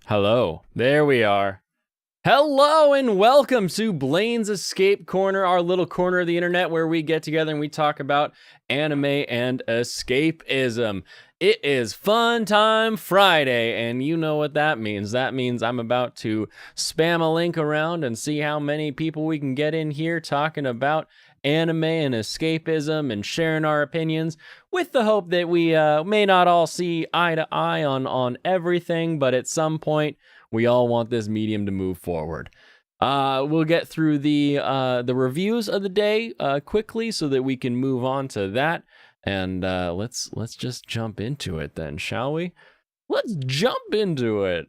Hello. There we are. Hello and welcome to Blaine's Escape Corner, our little corner of the internet where we get together and we talk about anime and escapism. It is Fun Time Friday, and you know what that means. That means I'm about to spam a link around and see how many people we can get in here talking about anime and escapism and sharing our opinions, with the hope that we may not all see eye to eye on everything, but at some point we all want this medium to move forward. We'll get through the reviews of the day quickly so that we can move on to that. And let's just jump into it then, shall we? Let's jump into it.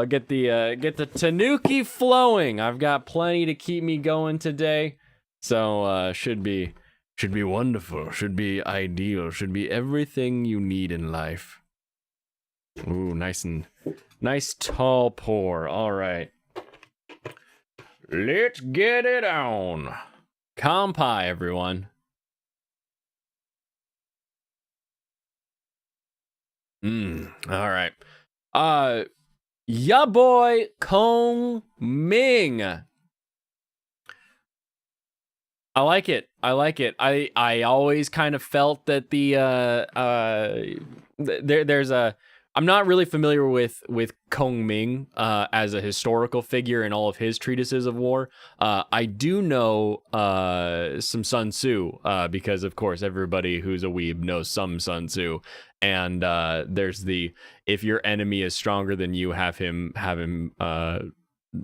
Get the tanuki flowing. I've got plenty to keep me going today, so should be wonderful. Should be ideal. Should be everything you need in life. Ooh, nice tall pour. All right, let's get it on. Kampai, everyone. All right. Ya boy Kong Ming. I like it. I always kind of felt that there's a. I'm not really familiar with Kong Ming as a historical figure in all of his treatises of war. I do know some Sun Tzu because, of course, everybody who's a weeb knows some Sun Tzu. And there's the, if your enemy is stronger than you, have him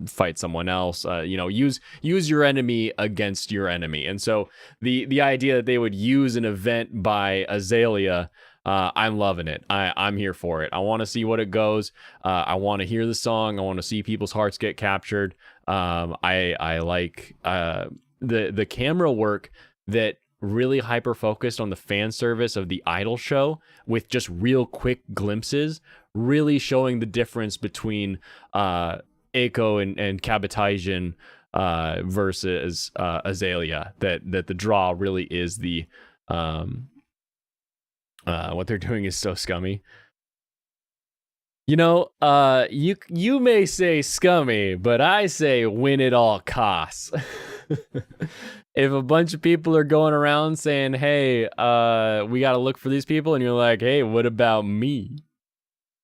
fight someone else. Use your enemy against your enemy. And so the idea that they would use an event by Azalea. I'm loving it. I'm here for it. I want to see what it goes. I want to hear the song. I want to see people's hearts get captured. I like the camera work that really hyper focused on the fan service of the Idol show with just real quick glimpses, really showing the difference between Eiko and Kabutoijin versus Azalea. That the draw really is the what they're doing is so scummy. You may say scummy, but I say win at all costs. If a bunch of people are going around saying, hey, we got to look for these people, and you're like, hey, what about me?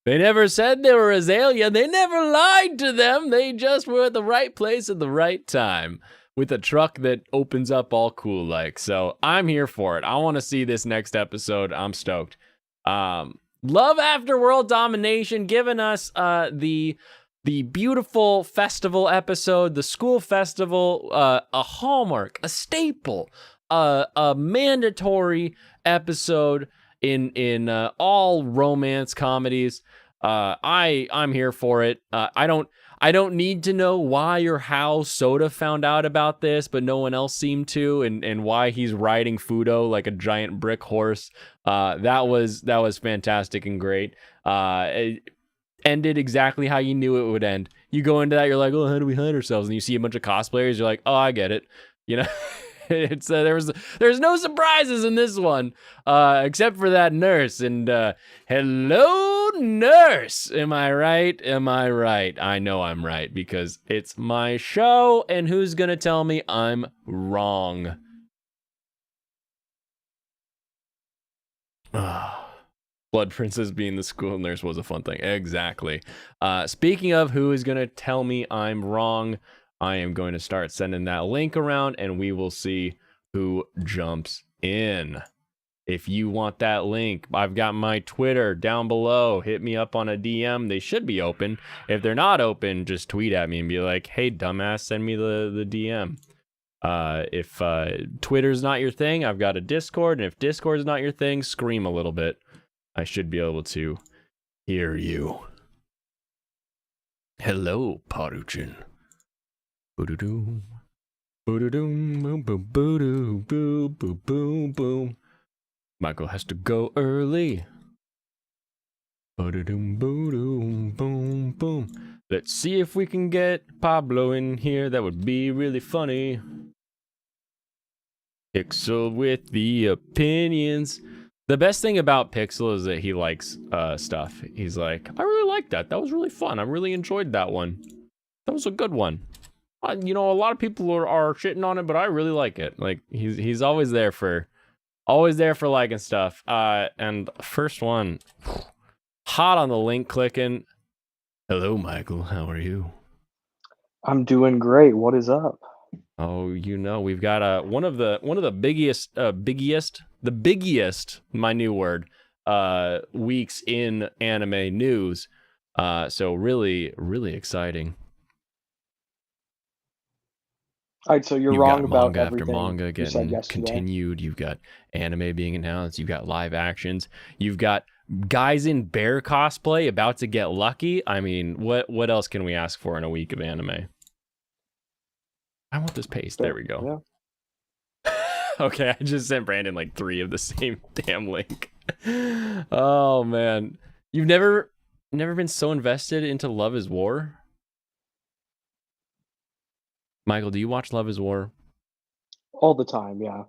They never said they were Azalea. They never lied to them. They just were at the right place at the right time with a truck that opens up all cool like. So I'm here for it. I want to see this next episode. I'm stoked. Love After World Domination giving us the beautiful festival episode, the school festival, a hallmark, a staple, a mandatory episode in all romance comedies. I'm here for it. I don't need to know why or how Soda found out about this, but no one else seemed to, and why he's riding Fudo like a giant brick horse. That was fantastic and great. It ended exactly how you knew it would end. You go into that, you're like, oh, how do we hide ourselves? And you see a bunch of cosplayers, you're like, oh, I get it. It's there's no surprises in this one, except for that nurse. And hello, nurse. Am I right? I know I'm right because it's my show, and who's gonna tell me I'm wrong? Blood Princess being the school nurse was a fun thing. Exactly. Speaking of who is gonna tell me I'm wrong, I am going to start sending that link around, and we will see who jumps in. If you want that link, I've got my Twitter down below. Hit me up on a DM. They should be open. If they're not open, just tweet at me and be like, hey, dumbass, send me the DM. If Twitter's not your thing, I've got a Discord. And if Discord's not your thing, scream a little bit. I should be able to hear you. Hello, Paruchin. Boo-doo-doo. Boo-doo-doo. Boom, boom, boo-doo. Boo, boom, boom, boom. Michael has to go early. Boo-doo-doo, boo-doo, boom, boom. Let's see if we can get Pablo in here. That would be really funny. Pixel with the opinions. The best thing about Pixel is that he likes stuff. He's like, I really like that. That was really fun. I really enjoyed that one. That was a good one. You know, a lot of people are shitting on it, but I really like it. Like he's always there for liking stuff. And first one, hot on the link clicking. Hello, Michael. How are you? I'm doing great. What is up? Oh, you know, we've got one of the biggest, my new word, weeks in anime news. So really exciting. All right, so you're You've wrong got about manga after everything manga you said getting yesterday. continued. You've got anime being announced. You've got live actions. You've got guys in bear cosplay about to get lucky. I mean, what else can we ask for in a week of anime? I want this paste. There we go. Yeah. Okay, I just sent Brandon like 3 of the same damn link. Oh man, you've never been so invested into Love is War? Michael, do you watch Love is War? All the time, yeah.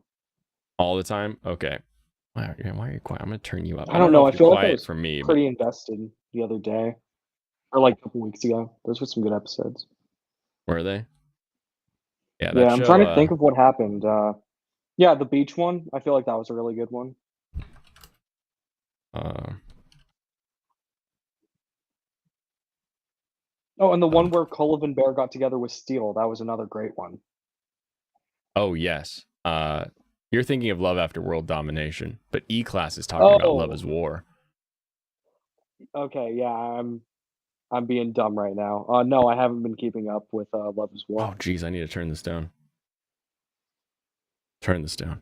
All the time? Okay. Why are you quiet? I'm gonna turn you up. I don't know know. if I you're feel like I quiet was for me, but pretty invested the other day, or like a couple weeks ago. Those were some good episodes. were they? Yeah, that Yeah, I'm show. trying to think of what happened. Yeah, the beach one. I feel like that was a really good one. Oh, and the one where Kulov and Bear got together with Steel. That was another great one. Oh yes. You're thinking of Love After World Domination, but E-Class is talking about Love Oh, is War. okay. Yeah, I'm being dumb right now. No, I haven't been keeping up with Love is War. Oh geez, I need to turn this down. Turn this down.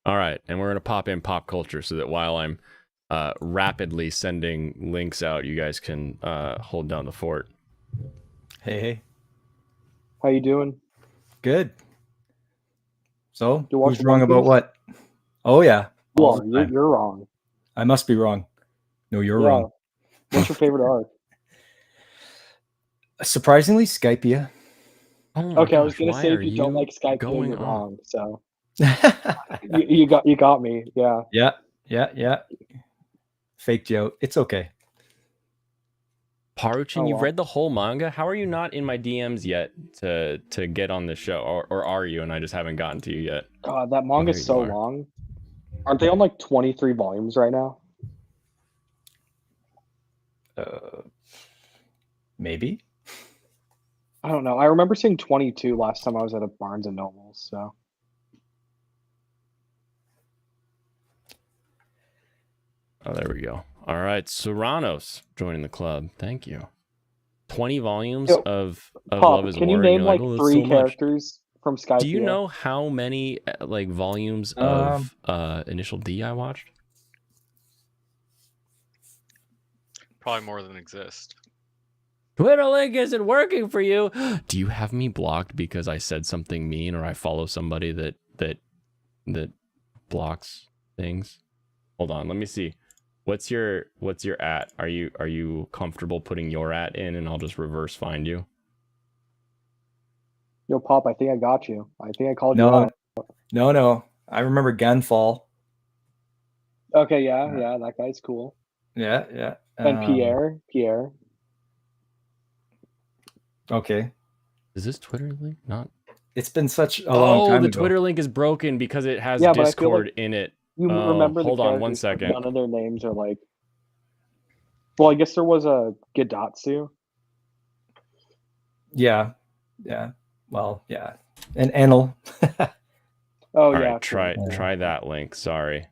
All right, and we're gonna pop in pop culture so that while I'm rapidly sending links out, you guys can hold down the fort. Hey, How you doing? good. So, You watch who's wrong One about Piece? what? Oh yeah, You all the are. time. You're wrong. I must be wrong. No, you're Yeah. wrong. What's your favorite arc? Surprisingly, Skypia. Oh my Okay, I was gosh, gonna why say are if you don't you like Skype, then going you're on? wrong. So you got me. Yeah. Yeah. Faked you out. It's okay. Paruchin, Oh you've well. read the whole manga. How are you not in my DMs yet to get on the show, or are you? And I just haven't gotten to you yet. God, that Oh, there manga's you so are. long. Aren't they on like 23 volumes right now? Maybe. I don't know. I remember seeing 22 last time I was at a Barnes and Noble. So Oh, there we go. All right, Serranos joining the club. Thank you. 20 volumes yo, of Love Pop, is can you War, and name you're like, like oh, that's 3 so much. characters from Do you Skypiea? know how many like volumes Um, of Initial D I watched? Probably more than exist. Twitter link isn't working for you. Do you have me blocked because I said something mean or I follow somebody that blocks things? Hold on, let me see. What's your at? Are you comfortable putting your at in and I'll just reverse find you? Yo, Pop, I think I got you. I think I called you no, out. no. I remember Gunfall. Okay, yeah, that guy's cool. Yeah. And Pierre. Okay. Is this Twitter link not? It's been such a long time the ago. Twitter link is broken because it has Yeah, but I feel Discord like in it. you Oh, remember the hold on one characters, but second. none of their names are like. Well, I guess there was a Gidatsu. Yeah. Well, yeah. And Enel. Oh All yeah, right, true. try that link. Sorry.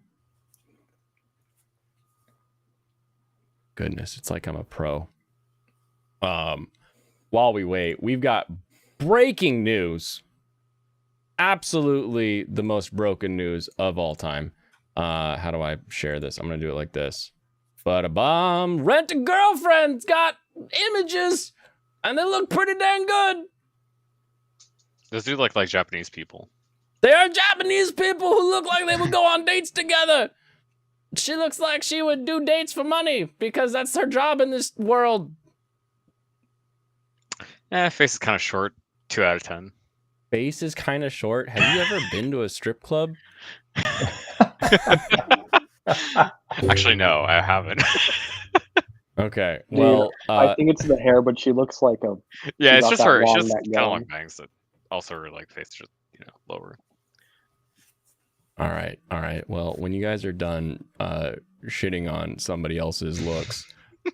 Goodness, it's like I'm a pro. While we wait, we've got breaking news. Absolutely the most broken news of all time. How do I share this? I'm gonna do it like this. But a bomb Rent a Girlfriend's got images and they look pretty dang good. Those do look like Japanese people. They are Japanese people who look like they would go on dates together. She looks like she would do dates for money because that's her job in this world. Face is kind of short. 2 out of 10. Face is kind of short. Have you ever been to a strip club? Actually, no, I haven't. Okay. Dude, Well, I think it's the hair, but she looks like a. Yeah, She it's got just that her. She long has neck kind of long going. bangs that also her like face just lower. all right. All right. Well, when you guys are done shitting on somebody else's looks,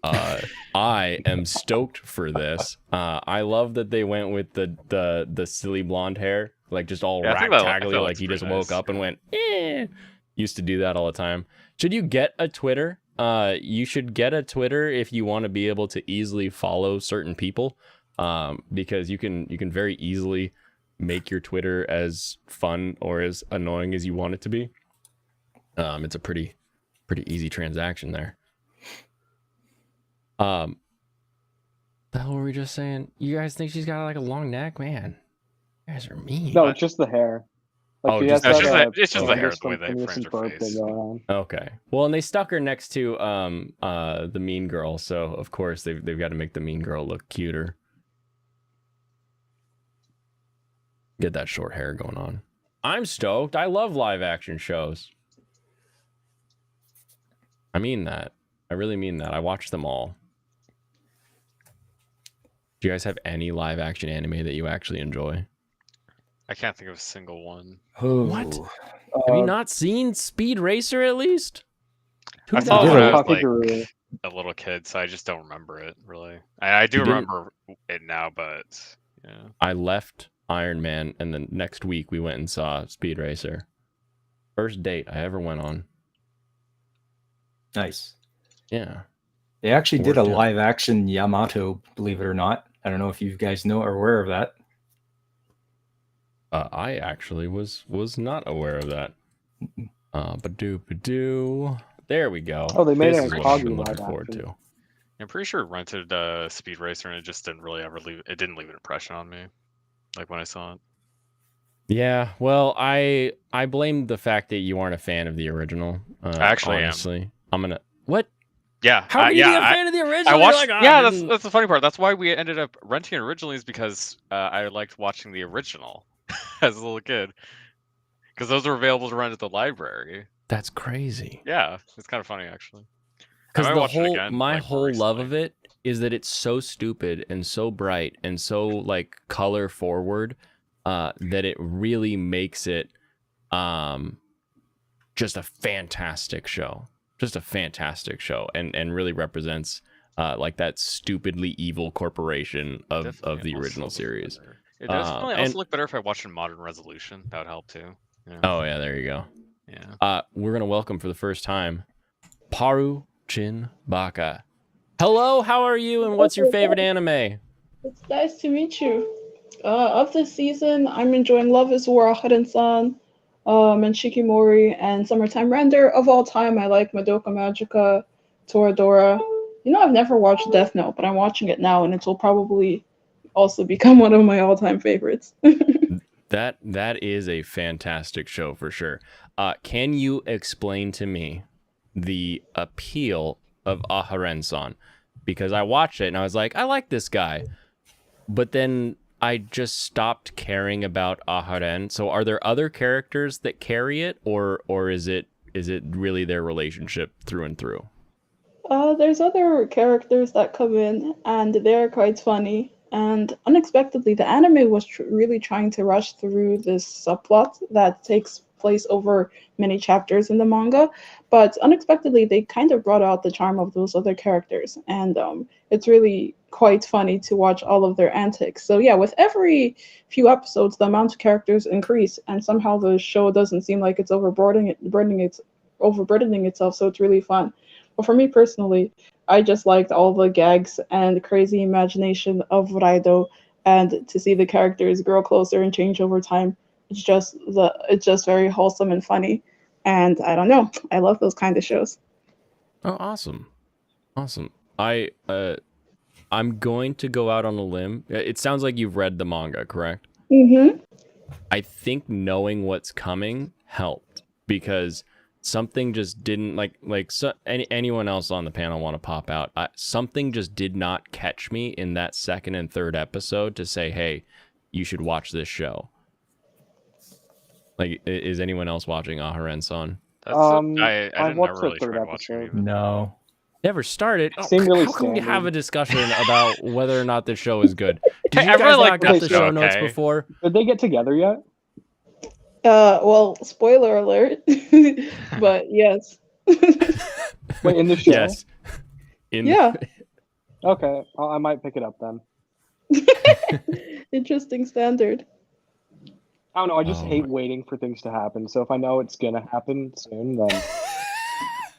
I am stoked for this. I love that they went with the silly blonde hair, like just all Yeah, I think that ragtaggly, like looks he just pretty woke nice, up and yeah. went, eh. Used to do that all the time. Should you get a Twitter? You should get a Twitter if you want to be able to easily follow certain people, because you can very easily make your Twitter as fun or as annoying as you want it to be. It's a pretty easy transaction there. The hell were we just saying? You guys think she's got like a long neck, man? You guys are mean. No, What? it's just the hair. Like Oh, she just- has it's that. it's just the hair, Phineas the way from they Phineas framed and her Ferb thing face. going on. Okay. Well, and they stuck her next to the mean girl, so of course they've got to make the mean girl look cuter. Get that short hair going on. I'm stoked. I love live action shows. I mean that. I really mean that. I watch them all. Do you guys have any live action anime that you actually enjoy? I can't think of a single one. What? Have you not seen Speed Racer at least? I Who saw it did when a I was Kakegurui. like a little kid, so I just don't remember it really. I do You didn't- remember it now, but yeah. I left Iron Man, and then next week we went and saw Speed Racer. First date I ever went on. Nice. Yeah. They actually did a Worked out. live action Yamato, believe it or not. I don't know if you guys know or aware of that. I actually was not aware of that. Badoo. There we go. Oh, they made This an is what I've been Akagi looking live forward action. to. I'm pretty sure I rented Speed Racer and it just didn't really ever leave. It didn't leave an impression on me, like when I saw it. Yeah, well, I blame the fact that you aren't a fan of the original. I actually am. honestly. I'm gonna what? Yeah. How can you yeah, be a fan of the original? I You're watched. like, "Ah, yeah, didn't-" that's the funny part. That's why we ended up renting it originally, is because I liked watching the original as a little kid, because those were available to rent at the library. That's crazy. Yeah, it's kind of funny actually. Because might the watch it whole again, my like, more whole love of recently. it is that it's so stupid and so bright and so like color forward that it really makes it just a fantastic show. Just a fantastic show, and really represents like that stupidly evil corporation of Definitely the also original looks series. better. It does probably also and- look better if I watched in modern resolution. That would help too. Yeah. Oh yeah, there you go. Yeah. We're gonna welcome for the first time Paru Chin Baka. Hello, how are you, and what's your favorite anime? It's nice to meet you. Of this season, I'm enjoying Love is War, Haren-san, and Shikimori, and Summertime Render. Of all time, I like Madoka Magica, Toradora. You know, I've never watched Death Note, but I'm watching it now, and it will probably also become one of my all-time favorites. That is a fantastic show for sure. Can you explain to me the appeal of Aharen-san? Because I watched it and I was like, I like this guy, but then I just stopped caring about Aharen. So are there other characters that carry it, or is it really their relationship through and through? There's other characters that come in, and they're quite funny. And unexpectedly, the anime was really trying to rush through this subplot that takes place over many chapters in the manga. But unexpectedly, they kind of brought out the charm of those other characters. And it's really quite funny to watch all of their antics. So yeah, with every few episodes, the amount of characters increase, and somehow the show doesn't seem like it's overburdening itself. So it's really fun. But for me personally, I just liked all the gags and crazy imagination of Raido, and to see the characters grow closer and change over time. It's just very wholesome and funny, and I don't know. I love those kind of shows. Oh, awesome. I'm going to go out on a limb. It sounds like you've read the manga, correct? Mm-hmm. I think knowing what's coming helped, because something just didn't anyone else on the panel want to pop out. Something just did not catch me in that second and third episode to say, hey, you should watch this show. Like, is anyone else watching Aharen-san? I I didn't watched ever the really third try watching it. episode. Even. No. Never started. Oh, Seemed really how can we have standard. a discussion about whether or not the show is good? Did Hey, you I guys really like not get this the show, show notes okay? before? Did they get together yet? Well, spoiler alert. But yes. Wait, in the show? Yes. Yeah. Okay, I might pick it up then. Interesting standard. I don't know. I just Oh hate my- waiting for things to happen. So if I know it's gonna happen soon, then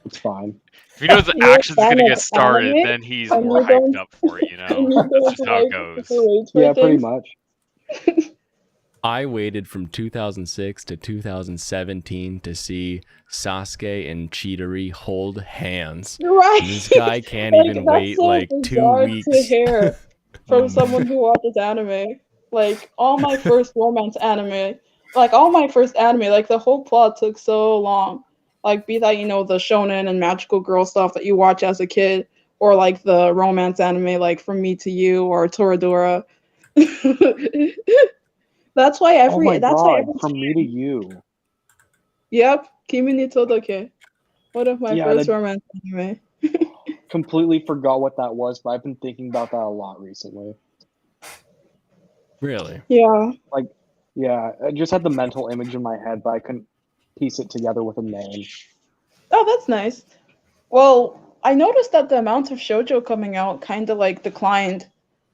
it's fine. If he knows the You're a action's fan gonna of get started, anime, then he's and more you don't- hyped up for it. You And know, you that's don't just how it like goes. to wait for Yeah, pretty things. much. I waited from 2006 to 2017 to see Sasuke and Chidori hold hands. Right. And this guy can't Like, even that's wait so like 2 bizarre weeks. to hear from Oh someone who watches anime. Like all my first romance anime, like all my first anime, like the whole plot took so long. Like be that, the shonen and magical girl stuff that you watch as a kid, or like the romance anime like From Me to You or Toradora. That's why Oh my that's why god, every From Me to You. Yep, Kimi ni Todoke. One of my Yeah, first that- romance anime. Completely forgot what that was, but I've been thinking about that a lot recently. Really? Yeah. Yeah, I just had the mental image in my head, but I couldn't piece it together with a name. Oh, that's nice. Well, I noticed that the amount of shoujo coming out kind of like declined.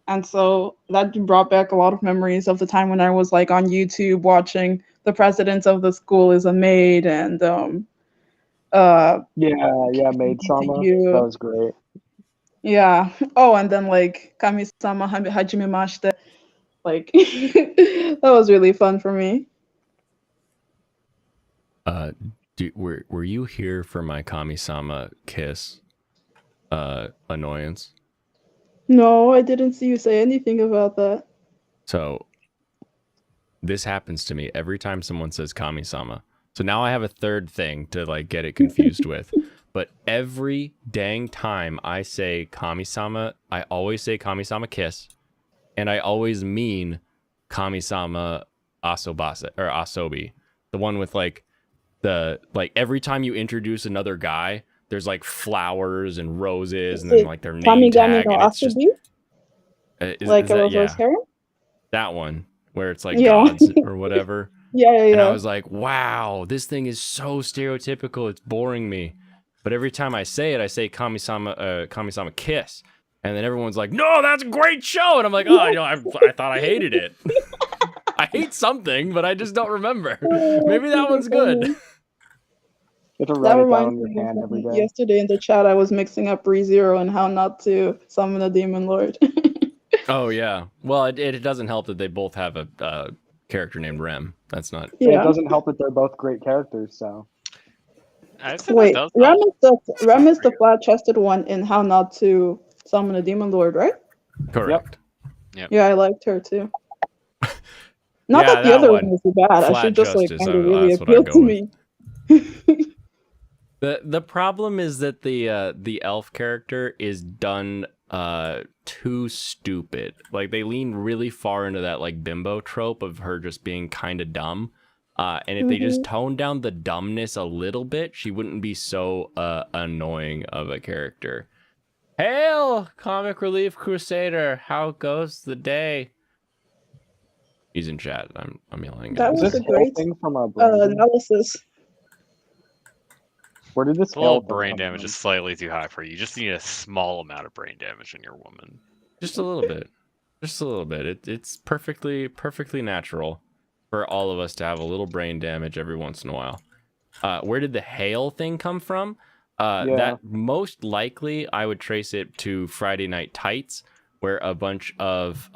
And so that brought back a lot of memories of the time when I was like on YouTube watching The President of the School is a Maid and Yeah, Maid Sama. You. That was great. yeah. Oh, and then like Kami-sama Hajimemashite. Like that was really fun for me. Were you here for my Kami-sama kiss annoyance? No, I didn't see you say anything about that. So this happens to me every time someone says Kami-sama. So now I have a third thing to like get it confused with. But every dang time I say Kami-sama, I always say Kami-sama kiss, and I always mean Kami-sama asobase or asobi. The one with like every time you introduce another guy, there's like flowers and roses and then like their name Kamigami tag no and it's just Asobi? Like a reverse harem? that one where it's like Yeah. gods or whatever. Yeah. And I was like, wow, this thing is so stereotypical. It's boring me. But every time I say it, I say Kami-sama kiss. And then everyone's like, no, that's a great show. And I'm like, oh, I thought I hated it. I hate something, but I just don't remember. Maybe that one's good. You have to That write it down reminds on your me hand of every day. yesterday in the chat I was mixing up ReZero and how not to summon a demon lord. Oh, yeah. Well, it doesn't help that they both have a character named Rem. That's not... And Yeah. it doesn't help that they're both great characters, so. I'd say that Wait, does Rem help. is the flat-chested one in How Not to Summon a Demon Lord, right? Correct. Yeah, I liked her too. Not Yeah, that the that other one. one was bad. I Flat should just like justice, kind of really that's what I'd appeal go to with. me. The problem is that the elf character is done too stupid. Like they lean really far into that like bimbo trope of her just being kind of dumb. And if they just tone down the dumbness a little bit, she wouldn't be so annoying of a character. Hail, Comic Relief Crusader! How goes the day? He's in chat. I'm yelling. That at him. Is was this a hail great thing from a Brandon? analysis. Where did this A little hail thing brain come damage from? is slightly too high for you. You just need a small amount of brain damage in your woman. Just a little bit. Just a little bit. It's perfectly natural for all of us to have a little brain damage every once in a while. Where did the hail thing come from? That most likely I would trace it to Friday Night Tights, where a bunch of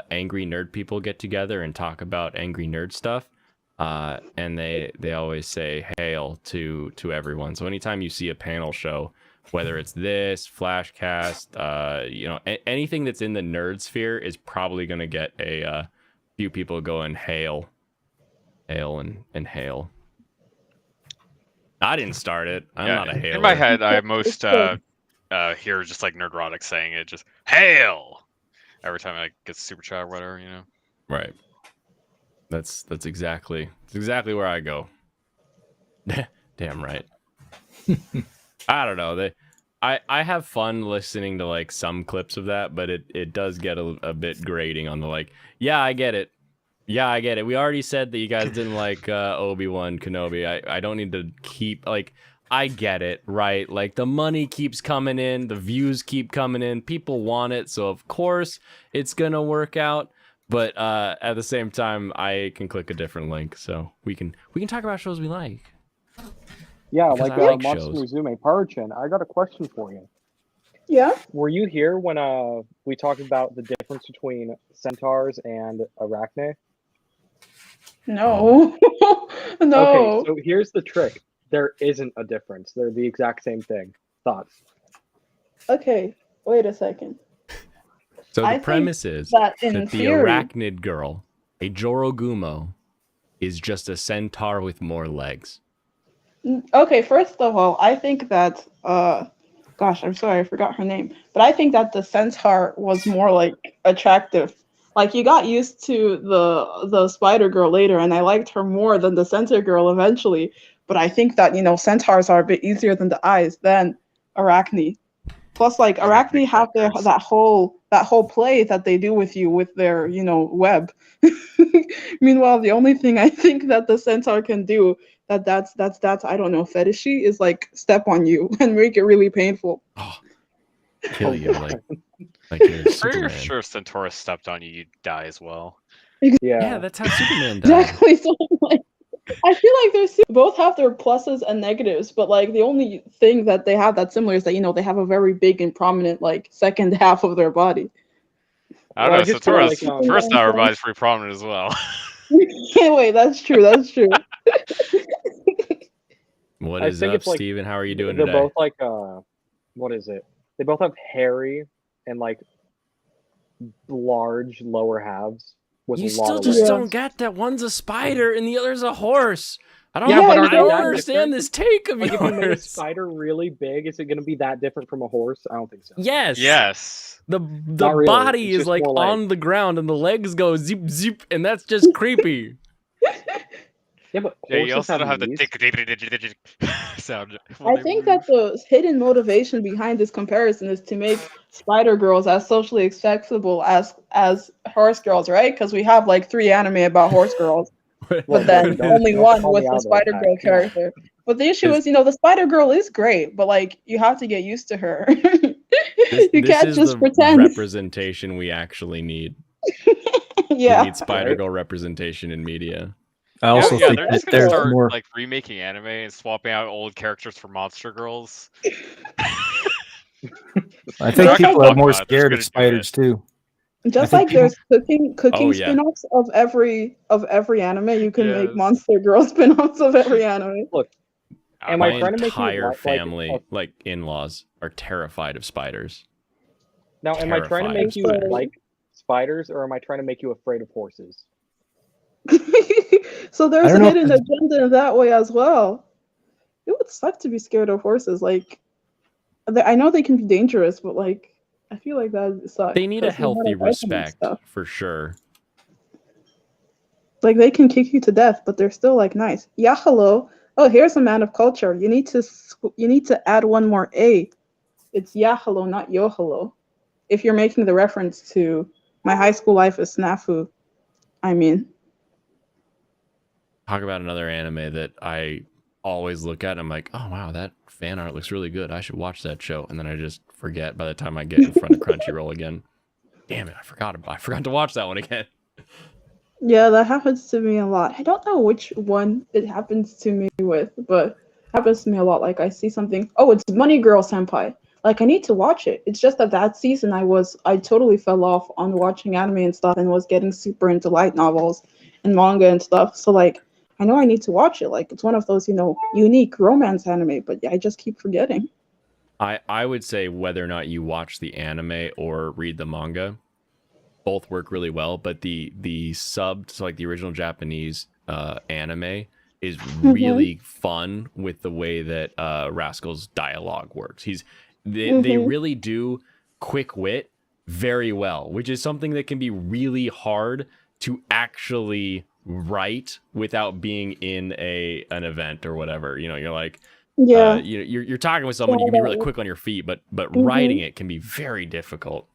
angry nerd people get together and talk about angry nerd stuff. And they always say hail to everyone. So anytime you see a panel show, whether it's this, Flashcast, anything that's in the nerd sphere is probably going to get a few people going hail and hail. I didn't start it. I'm not a hailer. In my head, I most hear just like Nerdrotic saying it, just hail every time I get super chat or whatever, you know. Right. That's exactly where I go. Damn right. I don't know. I have fun listening to like some clips of that, but it does get a bit grating on the like, yeah, I get it. Yeah, I get it. We already said that you guys didn't like Obi-Wan Kenobi. I don't need to keep like I get it, right? Like the money keeps coming in, the views keep coming in, people want it, so of course it's gonna work out. But at the same time, I can click a different link, so we can talk about shows we like. Yeah, Because like I like Monster shows. Musume. Parchin, I got a question for you. Yeah. Were you here when we talked about the difference between centaurs and arachne? No. No. Okay, so here's the trick. There isn't a difference. They're the exact same thing. Thoughts? Okay, wait a second. So I the think premise is that in that the theory- arachnid girl, a Jorogumo, is just a centaur with more legs. Okay, first of all, I think that gosh, I'm sorry, I forgot her name. But I think that the centaur was more like attractive. Like you got used to the spider girl later, and I liked her more than the centaur girl eventually. But I think that centaurs are a bit easier than the eyes than arachne. Plus, like They're not arachne big have fuckers. that whole play that they do with you with their web. Meanwhile, the only thing I think that the centaur can do that's I don't know, fetishy is like step on you and make it really painful. Oh, kill you like you're Pretty Superman. sure if Centaurus stepped on you, you'd die as well. Yeah, Yeah. that's how Superman died. Exactly. So like, I feel like both have their pluses and negatives, but like the only thing that they have that's similar is that they have a very big and prominent like second half of their body. I don't Well, I know. just feel Centaurus' like, first hour body is pretty prominent as well. Wait, that's true. That's true. What I is think up, it's like Steven? How are you doing they're today? both like what is it? They both have hairy and like large lower halves with You a lot still of just legs. don't get that one's a spider and the other's a horse. I don't, Yeah, but are I they don't that understand different? this take of Like if you made a yours. spider really big, is it going to be that different from a horse? I don't think so. Yes. Yes. The Not really, body it's is just like more legs. on the ground and the legs go zip zip, and that's just creepy. Yeah, but Yeah, you horses also don't have the knees. dick sound. when I they think move. that the hidden motivation behind this comparison is to make spider girls as socially acceptable as horse girls, right? Because we have like 3 anime about horse girls, Well, but then don't- only don't one call with me the out spider like girl that. Come on. character. But the issue Is- is, the spider girl is great, but like you have to get used to her. This You can't is just the pretend. representation we actually need. Yeah. We need spider Right. girl representation in media. I also yeah, think they're that just gonna there's start more. like remaking anime and swapping out old characters for monster girls. I think They're not gonna people are talk more about it, they're just scared gonna of do spiders it. too. Just I like think there's cooking Oh, yeah. spin-offs of every anime, you can make Yes. monster girl spin-offs of every anime. Am My I trying to make you entire like family, like in-laws, are terrified of spiders. now? Am I trying to terrified make of you spiders. like spiders, or am I trying to make you afraid of horses? So there's I don't an know if hidden it's- agenda in that way as well. It would suck to be scared of horses. Like, I know they can be dangerous, but like, I feel like that would suck. They need a 'cause the amount healthy of weapons and respect, stuff. for sure. Like they can kick you to death, but they're still like nice. Yeah, hello. Oh, here's a man of culture. You need to add one more A. It's yeah, hello, not yo, hello. If you're making the reference to my high school life as snafu, I mean. Talk about another anime that I always look at and I'm like, oh wow, that fan art looks really good. I should watch that show. And then I just forget by the time I get in front of Crunchyroll again. Damn it, I forgot to watch that one again. Yeah, that happens to me a lot. I don't know which one it happens to me with, but it happens to me a lot. Like I see something, oh, it's Money Girl Senpai. Like I need to watch it. It's just that season I totally fell off on watching anime and stuff and was getting super into light novels and manga and stuff. So like I know I need to watch it. Like it's one of those, unique romance anime, but yeah, I just keep forgetting. I would say whether or not you watch the anime or read the manga, both work really well, but the subbed, so like the original Japanese anime is really fun with the way that Rascal's dialogue works. They really do quick wit very well, which is something that can be really hard to actually write without being in an event or whatever. You're like Yeah. You're talking with someone, you can be really quick on your feet, but writing it can be very difficult.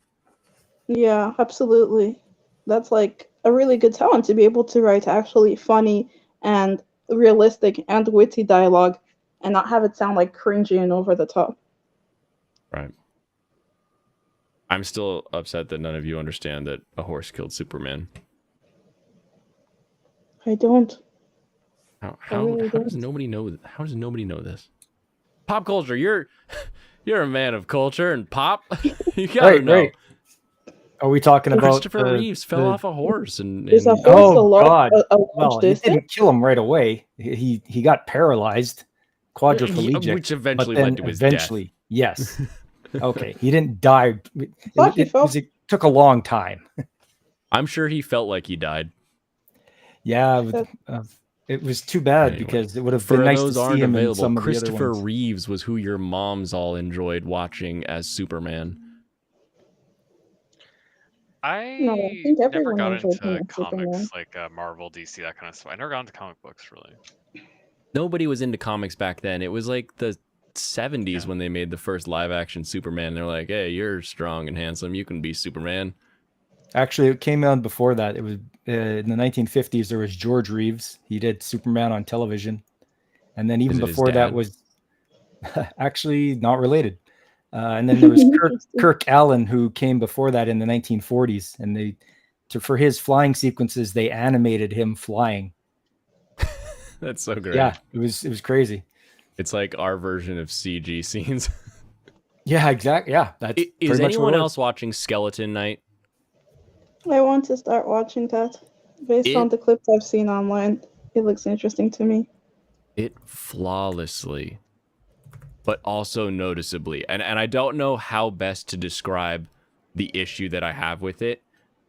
Yeah, absolutely. That's like a really good talent to be able to write actually funny and realistic and witty dialogue and not have it sound like cringy and over the top. Right. I'm still upset that none of you understand that a horse killed Superman. I don't. How really does don't. nobody know? How does nobody know this? Pop culture. You're a man of culture and pop. You gotta know. Right. Are we talking about Christopher Reeves fell off a horse and Is a horse Oh a God! a large Well, it distance? didn't kill him right away. He got paralyzed, quadriplegic, which eventually but then led to his eventually, yes. Okay, he didn't die. thought he fell- It took a long time. I'm sure he felt like he died. Yeah, it was too bad Anyway, because it would have For been nice to those see aren't him in available, some of the other Christopher ones. Reeves was who your moms all enjoyed watching as Superman. No, I I think never everyone got enjoyed him into as Superman. comics like Marvel, DC, that kind of stuff. I never got into comic books really. Nobody was into comics back then. It was like the 70s Yeah. when they made the first live action Superman. They're like, hey, you're strong and handsome. You can be Superman. Actually, it came out before that. It was in the 1950s. There was George Reeves. He did Superman on television, and then even Is it his before that dad? was actually not related. And then there was Kirk Allen, who came before that in the 1940s, and for his flying sequences, they animated him flying. That's so great. Yeah, it was crazy. It's like our version of CG scenes. Yeah, exactly. Yeah, that's Is pretty much what anyone it was. else watching Skeleton Knight? I want to start watching that. Based on the clips I've seen online, it looks interesting to me. It flawlessly, but also noticeably, and I don't know how best to describe the issue that I have with it,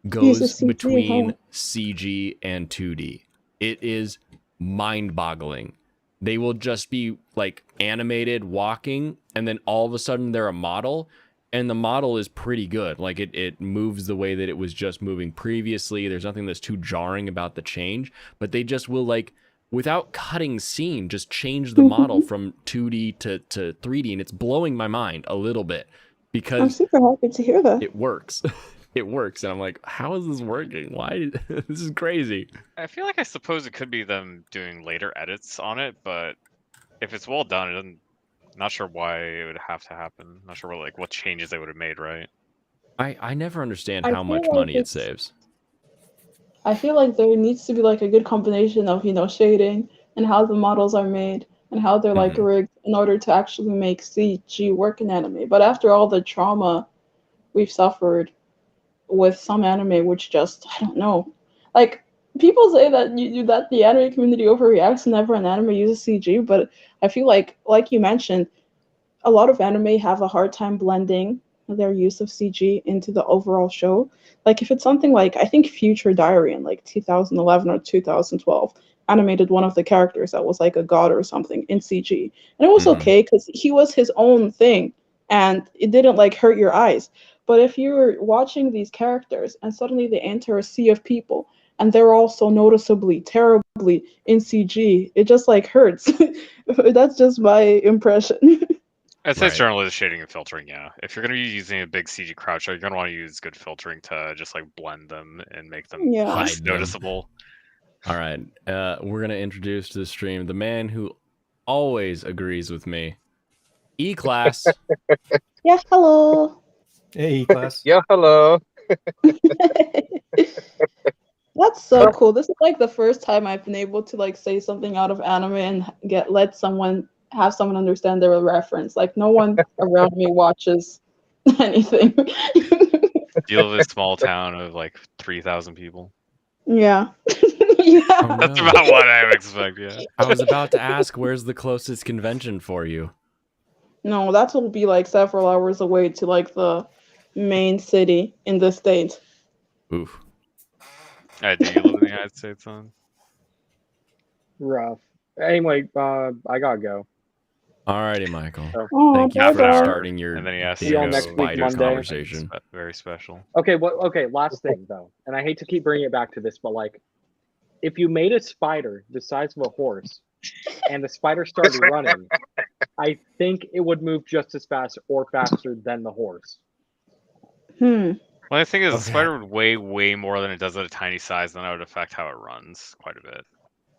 Uses goes CG, between huh? CG and 2D. It is mind-boggling. They will just be like animated walking, and then all of a sudden they're a model, and the model is pretty good. Like it moves the way that it was just moving previously. There's nothing that's too jarring about the change, but they just will, like, without cutting scene, just change the model from 2D to 3D, and it's blowing my mind a little bit I'm because super happy to hear that. it works. It works, and I'm like, how is this working? Why? This is crazy. I feel like I suppose it could be them doing later edits on it, but if it's well done, it doesn't. Not sure why it would have to happen. Not sure what changes they would have made, right? I never understand I how much feel like money it it's- saves. I feel like there needs to be like a good combination of, shading and how the models are made and how they're like Mhm. rigged in order to actually make CG work in anime. But after all the trauma we've suffered with some anime, which just, I don't know, like people say that that the anime community overreacts whenever an anime uses CG, but I feel like you mentioned, a lot of anime have a hard time blending their use of CG into the overall show. Like if it's something like, I think Future Diary in like 2011 or 2012 animated one of the characters that was like a god or something in CG, and it was Mhm. okay because he was his own thing and it didn't like hurt your eyes. But if you're watching these characters and suddenly they enter a sea of people and they're all so noticeably terribly in CG, it just like hurts. That's just my impression. I'd say it's Right. generally the shading and filtering, yeah. If you're going to be using a big CG crowd shot, you're going to want to use good filtering to just like blend them and make them Yeah. less Hide them. noticeable. All right. We're gonna introduce to the stream the man who always agrees with me. E-Class. Yeah, hello. Hey, class. Yeah, hello. That's so cool. This is like the first time I've been able to like say something out of anime and have someone understand their reference. Like no one around me watches anything. You live in a small town of like 3,000 people. Yeah. Yeah. Oh, That's no. about what I would expect, yeah. I was about to ask, where's the closest convention for you? No, that will be like several hours away to like the main city in the state. Oof. Do you live in the United States, then? Rough. Anyway, I gotta go. Alrighty, Michael. Oh, Thank you half for an hour, starting your and then he has to See y'all go next week, spider Monday. conversation. Very special. Okay, okay, last thing though, and I hate to keep bringing it back to this, but like, if you made a spider the size of a horse, and the spider started running, I think it would move just as fast or faster than the horse. Hmm. Well, the thing is, the Okay. spider would weigh way more than it does at a tiny size, then that would affect how it runs quite a bit.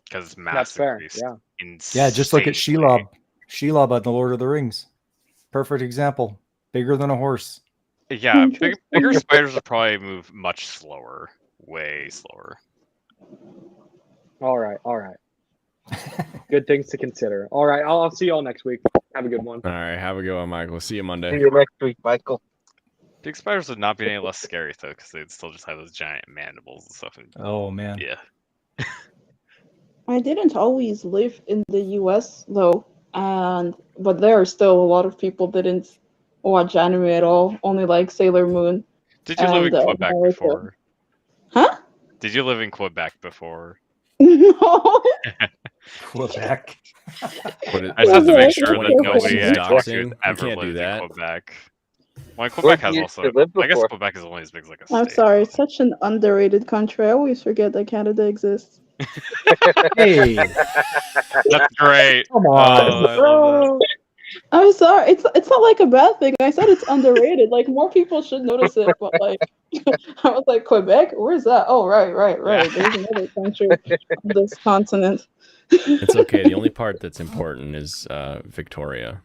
Because it's mass That's fair. increased. Yeah. Yeah, just look at insanely. Shelob. Shelob on the Lord of the Rings. Perfect example. Bigger than a horse. Yeah, Interesting. bigger spiders would probably move much slower. Way slower. All right. Good things to consider. All right. I'll see you all next week. Have a good one. All right, have a good one, Michael. See you See Monday. you next week, Michael. Big spiders would not be any less scary, though, because they'd still just have those giant mandibles and stuff. Oh man. Yeah. I didn't always live in the US though, but there are still a lot of people didn't watch anime at all, only like Sailor Moon. Did you live in And, Quebec Naruto. before? Huh? Did you live in Quebec before? No. Quebec. What is, I just have to Yeah, make sure that 20 nobody questions I talk to doxing? has You ever can't do lived that. in Quebec. Well, Quebec has you also. live I guess before? Quebec is only as big as like a I'm state. sorry, it's such an underrated country. I always forget that Canada exists. Hey, That's great. come Oh, on. I love that. I'm sorry, it's not like a bad thing. I said it's underrated. Like more people should notice it, but like I was like Quebec, where's that? Oh right. Yeah. There's another country on this continent. It's okay. The only part that's important is Victoria.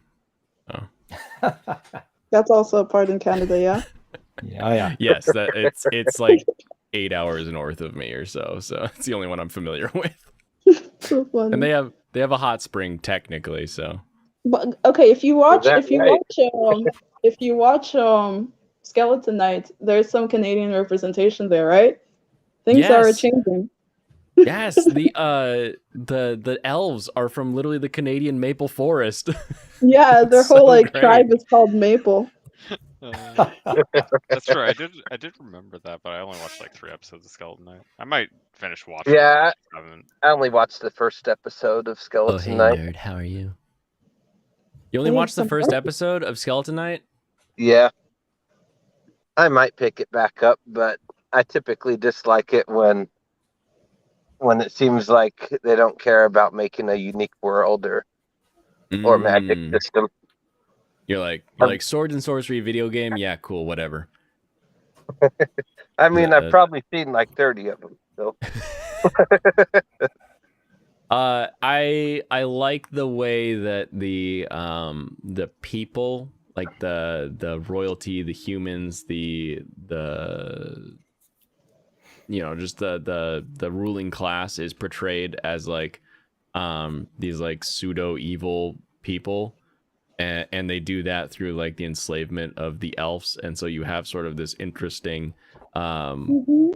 That's also a part in Canada, yeah. Yeah, yeah. Yes, that it's like 8 hours north of me or so. So it's the only one I'm familiar with. So funny. And they have a hot spring technically. So But okay, if you watch that right? if you watch Skeleton Knight, there's some Canadian representation there, right? Things are Yes. changing. yes, the elves are from literally the Canadian maple forest. Yeah, their It's whole so like great. tribe is called Maple. That's true. I did remember that, but I only watched like 3 episodes of Skeleton Knight. I might finish watching. Yeah. It, I haven't. I only watched the first episode of Oh Skeleton hey Knight. nerd, how are you? You only Hey, watched the some first work. episode of Skeleton Knight? Yeah. I might pick it back up, but I typically dislike it when it seems like they don't care about making a unique world or magic Mm. system. You're like swords and sorcery video game. Yeah, cool, whatever. I mean, Yeah, I've probably seen like 30 of them. So I like the way that the people, like the royalty, the humans, the just the ruling class is portrayed as like these like pseudo evil people. And they do that through like the enslavement of the elves, and so you have sort of this interesting Mhm.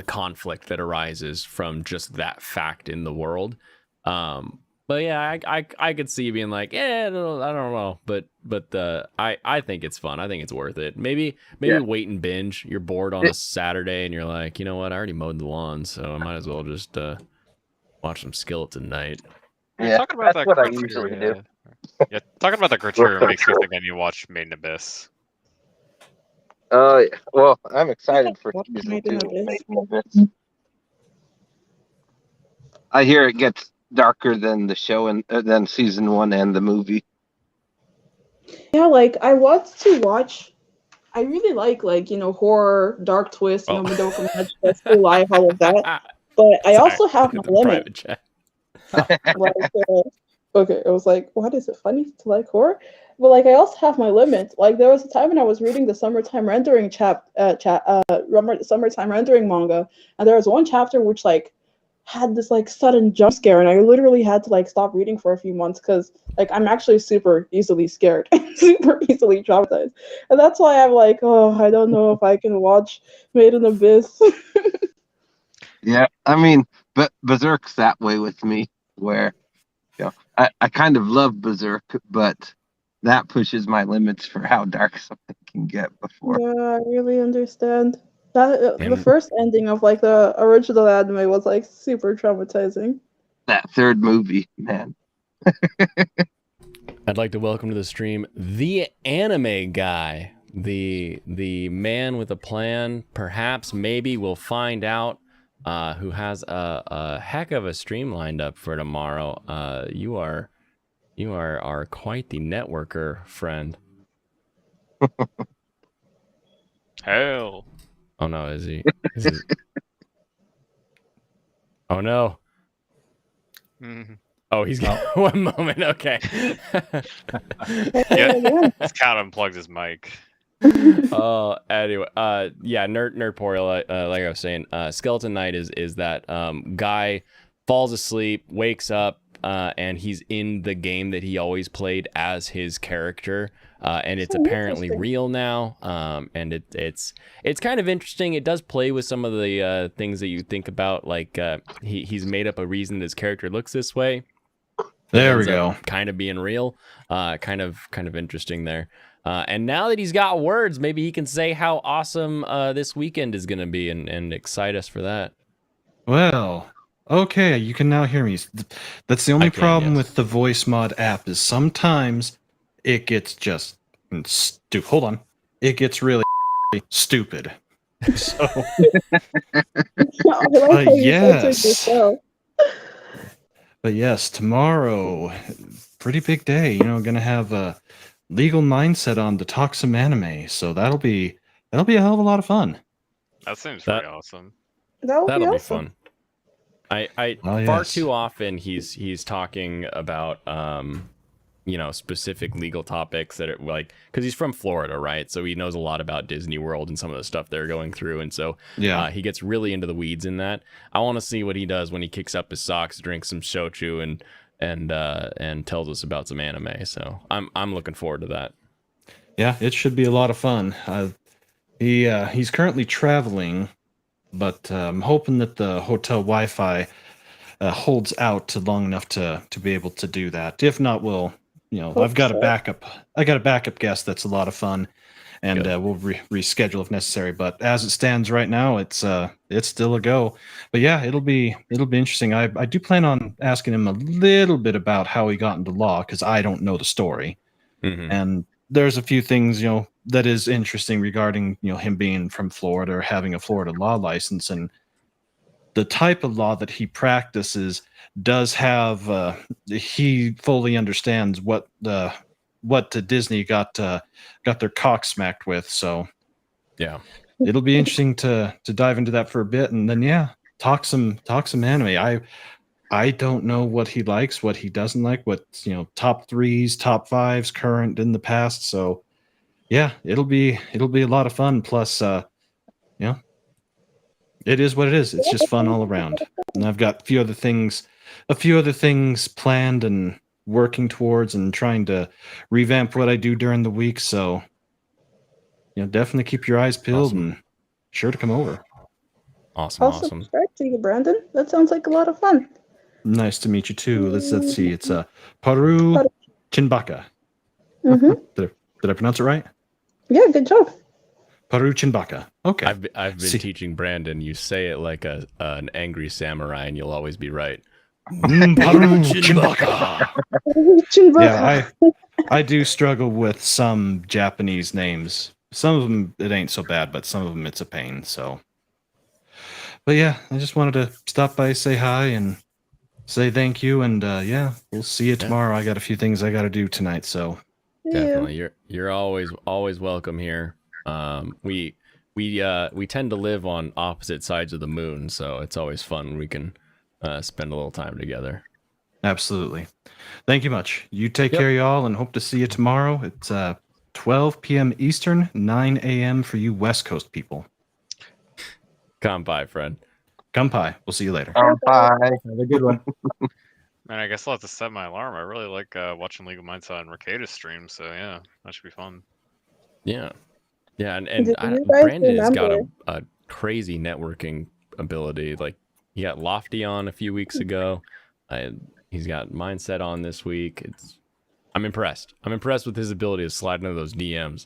conflict that arises from just that fact in the world. But yeah, I could see being like, I don't know, but I think it's fun. I think it's worth it. Maybe Yeah. wait and binge. You're bored on a Saturday, and you're like, you know what? I already mowed the lawn, so I might as well just watch some Skeleton Night. yeah, Talking about that's that what I criteria. usually do. Yeah, talking about that criteria makes me think I need to watch Made in Abyss. Oh yeah. Well, I'm excited for What season Made in 2. Abyss? Made in Abyss. I hear it gets darker than the show and than season 1 and the movie. Yeah, like I want to watch. I really like horror, dark twist, Oh. Madoka Magica, School Life, all of that. But I Sorry, also have my the limit. private chat. Like, okay, it was like, what is it funny to like horror? But like, I also have my limit. Like, there was a time when I was reading the Summertime Rendering Summertime Rendering manga, and there was one chapter which like had this like sudden jump scare, and I literally had to like stop reading for a few months because like I'm actually super easily scared, super easily traumatized, and that's why I'm like, oh, I don't know if I can watch Made in Abyss. Yeah, I mean, but Berserk's that way with me, where I kind of love Berserk, but that pushes my limits for how dark something can get before. Yeah, I really understand. That the And- first ending of like the original anime was like super traumatizing. That third movie, man. I'd like to welcome to the stream the anime guy, the man with a plan. Perhaps, maybe we'll find out. Who has a heck of a stream lined up for tomorrow? You are You are quite the networker, friend. Hell. Oh no, is he? Oh no. Mhm. Oh, he's got one moment. Okay. Yeah, this cat unplugged his mic. Anyway, yeah, Nerdporial, like I was saying, Skeleton Knight is that guy falls asleep, wakes up, and he's in the game that he always played as his character, and it's apparently real now. And it's kind of interesting. It does play with some of the things that you think about, like he's made up a reason that his character looks this way. There we go. Kind of being real, kind of interesting there. And now that he's got words, maybe he can say how awesome this weekend is going to be and excite us for that. Well, okay, you can now hear me. That's the only problem with the voice mod app is sometimes it gets just stupid. Hold on. It gets really stupid. So, yes. But yes, tomorrow, pretty big day. You know, gonna have a legal mindset on to talk some anime, so that'll be a hell of a lot of fun. That seems pretty awesome. That'll be fun. Far yes. too often he's talking about you know, specific legal topics that are like, because he's from Florida, right? So he knows a lot about Disney World and some of the stuff they're going through, and so he gets really into the weeds in that. I want to see what he does when he kicks up his socks, drinks some shochu, and tells us about some anime. So I'm looking forward to that. Yeah, it should be a lot of fun. He's currently traveling, but I'm hoping that the hotel Wi-Fi holds out long enough to be able to do that. If not, we'll, you know, I've got a backup. I got a backup guest that's a lot of fun, and we'll reschedule if necessary. But as it stands right now, it's still a go. But yeah, it'll be interesting. I do plan on asking him a little bit about how he got into law, because I don't know the story, and there's a few things, you know, that is interesting regarding, you know, him being from Florida or having a Florida law license, and the type of law that he practices does have. He fully understands what Disney got their cock smacked with. So yeah, it'll be interesting to dive into that for a bit, and then talk some anime. I don't know what he likes, what he doesn't like, what, you know, top 3s, top 5s, current, in the past. So yeah, it'll be a lot of fun. Plus, you know, it is what it is. It's just fun all around. And I've got a few other things planned and working towards, and trying to revamp what I do during the week. So, you know, definitely keep your eyes peeled and sure to come over. Awesome. Subscribe to you, Brandon. That sounds like a lot of fun. Nice to meet you too. Let's see. It's Paru Chinbaka. Mm-hmm. Did I pronounce it right? Yeah, good job. Paru Chinbaka. Okay. I've been teaching Brandon. You say it like an angry samurai, and you'll always be right. Paru Chinbaka. Yeah, I do struggle with some Japanese names. Some of them it ain't so bad, but some of them it's a pain. So, but yeah, I just wanted to stop by, say hi, and say thank you, and we'll see you tomorrow. I got a few things I got to do tonight, so definitely you're always welcome here. We tend to live on opposite sides of the moon, so it's always fun when we can spend a little time together. Absolutely. Thank you much. You take care, y'all, and hope to see you tomorrow. It's 12 p.m. Eastern, 9 a.m. for you West Coast people. Come by, friend. Come by. We'll see you later. Bye. Have a good one. Man, I guess I'll have to set my alarm. I really like watching League of Mindset on Mercatus stream, so yeah, that should be fun. Yeah, and Brandon has got a crazy networking ability. Like, he got Lofty on a few weeks ago. He's got Mindset on this week. I'm impressed. I'm impressed with his ability to slide into those DMs.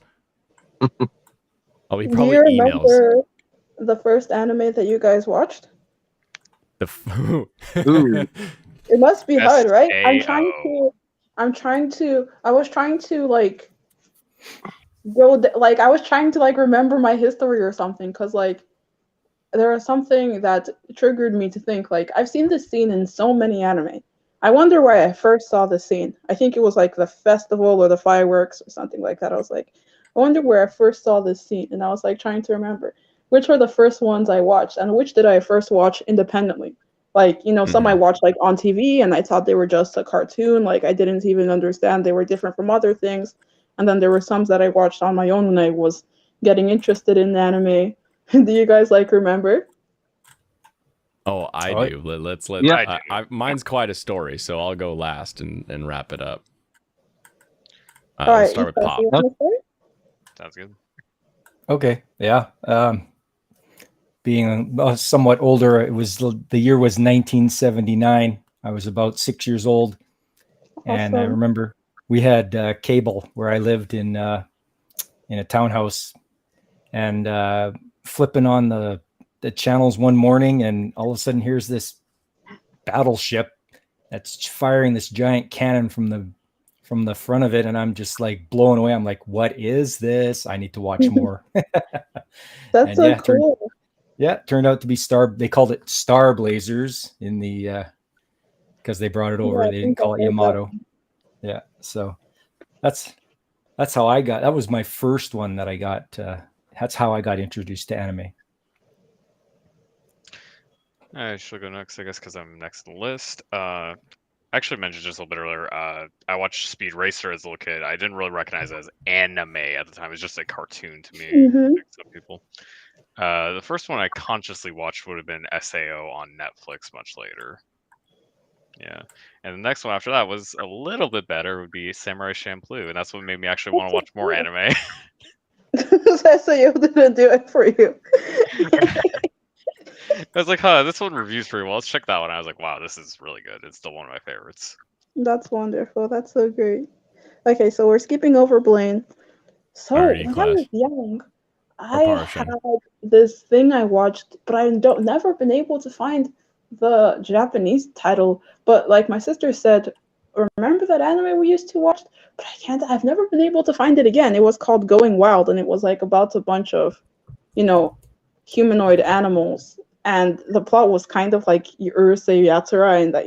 Oh, he probably Do you remember emails. the first anime that you guys watched? Ooh. It must be hard, right? SAO. I was trying to like I was trying to like remember my history or something, because like there was something that triggered me to think, like, I've seen this scene in so many anime. I wonder where I first saw the scene. I think it was like the festival or the fireworks or something like that. I was like, I wonder where I first saw this scene, and I was like trying to remember which were the first ones I watched, and which did I first watch independently. Like, some I watched like on TV, and I thought they were just a cartoon. Like, I didn't even understand they were different from other things. And then there were some that I watched on my own when I was getting interested in anime. Do you guys remember? Oh, I Oh, do. Let's Yeah. mine's quite a story, so I'll go last and wrap it up. All Let's right, start with Ethan, Pop. you want to start? Sounds good. Okay, yeah. Being somewhat older, the year was 1979. I was about 6 years old, and I Awesome. remember we had cable where I lived in a townhouse, and flipping on the channels one morning, and all of a sudden here's this battleship that's firing this giant cannon from the front of it, and I'm just like blown away. I'm like, what is this? I need to watch more. That's And so yeah, cool. it turned out to be they called it Star Blazers in the because they brought it over. Yeah, I They didn't think I call it heard that. Yamato. Yeah, so that's how I got. That was my first one that I got. That's how I got introduced to anime. I shall go next, I guess, because I'm next on the list. I actually mentioned just a little bit earlier. I watched Speed Racer as a little kid. I didn't really recognize it as anime at the time. It was just a cartoon to me. Mhm. Some people. The first one I consciously watched would have been SAO on Netflix much later. Yeah, and the next one after that was a little bit better. Would be Samurai Champloo, and that's what made me actually want to watch more anime. SAO didn't do it for you. I was like, huh, this one reviews pretty well. Let's check that one. I was like, wow, this is really good. It's still one of my favorites. That's wonderful. That's so great. Okay, so we're skipping over Blaine. So Alrighty, when I class. was young, I Parshan. had this thing I watched, but I never been able to find the Japanese title. But like my sister said, remember that anime we used to watch? But I've never been able to find it again. It was called Going Wild, and it was like about a bunch of, humanoid animals. And the plot was kind of like Urusei Yatsura, and that,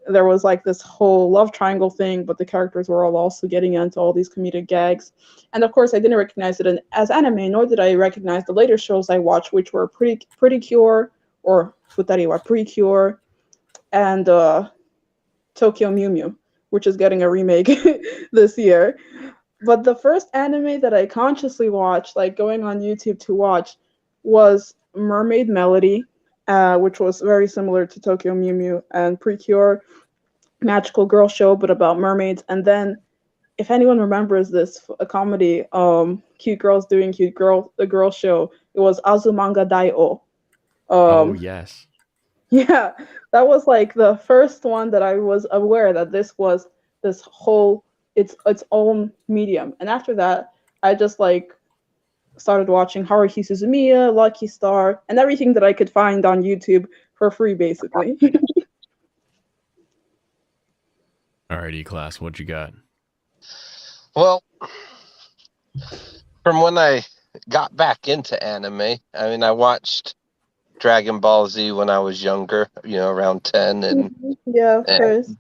there was like this whole love triangle thing, but the characters were all also getting into all these comedic gags. And of course, I didn't recognize it as anime, nor did I recognize the later shows I watched, which were Pretty Cure or Futari Precure and Tokyo Mew Mew, which is getting a remake this year. But the first anime that I consciously watched, like going on YouTube to watch, was Mermaid Melody, which was very similar to Tokyo Mew Mew, and Precure, magical girl show, but about mermaids. And then, if anyone remembers this, a comedy, cute girls doing the girl show, it was Azumanga Daioh. Oh yes. Yeah, that was like the first one that I was aware that this was this whole its own medium. And after that, I just like started watching Haruhi Suzumiya, Lucky Star, and everything that I could find on YouTube for free, basically. Alrighty, class. What you got? Well, from when I got back into anime, I mean, I watched Dragon Ball Z when I was younger, around 10, and Yeah, of course.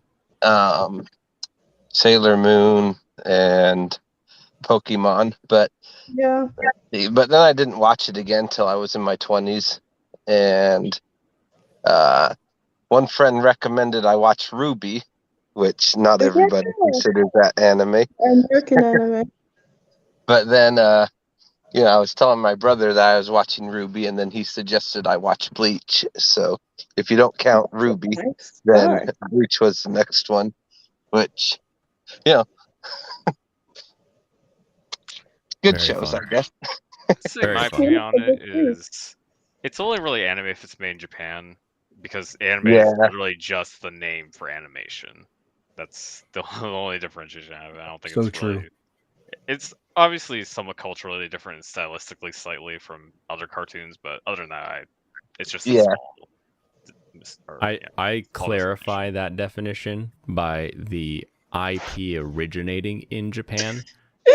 Sailor Moon and Pokemon, but Yeah. then I didn't watch it again till I was in my 20s, and one friend recommended I watch Ruby, which not everybody considers that anime. American anime. But then, I was telling my brother that I was watching Ruby, and then he suggested I watch Bleach. So if you don't count Ruby, Nice then start. Bleach was the next one, which, good Very shows, fun. I guess. I'd say Very my fun. opinion on it is it's only really anime if it's made in Japan, because anime is literally just the name for animation. That's the only differentiation I have. I don't think So it's true. really. It's obviously somewhat culturally different and stylistically slightly from other cartoons, but other than that, it's just a small. I clarify that definition by the IP originating in Japan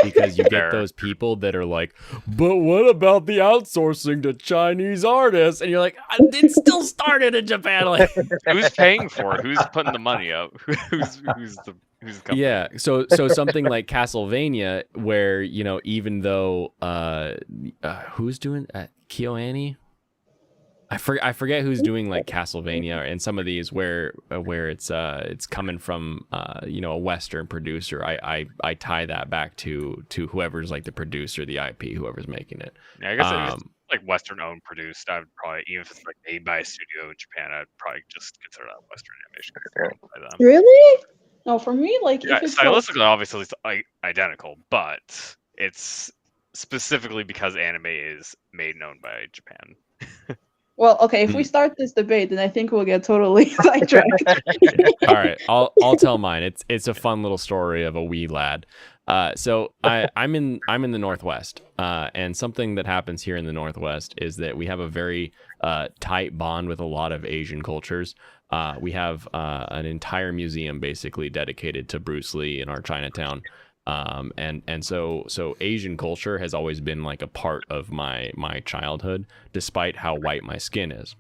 because you get Fair. those people that are like, but what about the outsourcing to Chinese artists? And you're like, it still started in Japan. Like, Who's paying for it? Who's putting the money up? Who's the company? yeah, so something like Castlevania, where even though who's doing KyoAni? I forget who's doing like Castlevania and some of these where it's coming from a Western producer. I tie that back to whoever's like the producer, the IP, whoever's making it. Yeah, I guess if it's like Western owned produced, I would probably, even if it's like made by a studio in Japan, I'd probably just consider that Western animation by them. Really? No, for me, like Yeah, if it's stylistically, obviously it's identical, but it's specifically because anime is made and owned by Japan. well, okay, if we start this debate, then I think we'll get totally sidetracked. All right, I'll tell mine. It's a fun little story of a wee lad. So I'm in the Northwest, and something that happens here in the Northwest is that we have a very tight bond with a lot of Asian cultures. We have an entire museum basically dedicated to Bruce Lee in our Chinatown. And so Asian culture has always been like a part of my childhood, despite how white my skin is.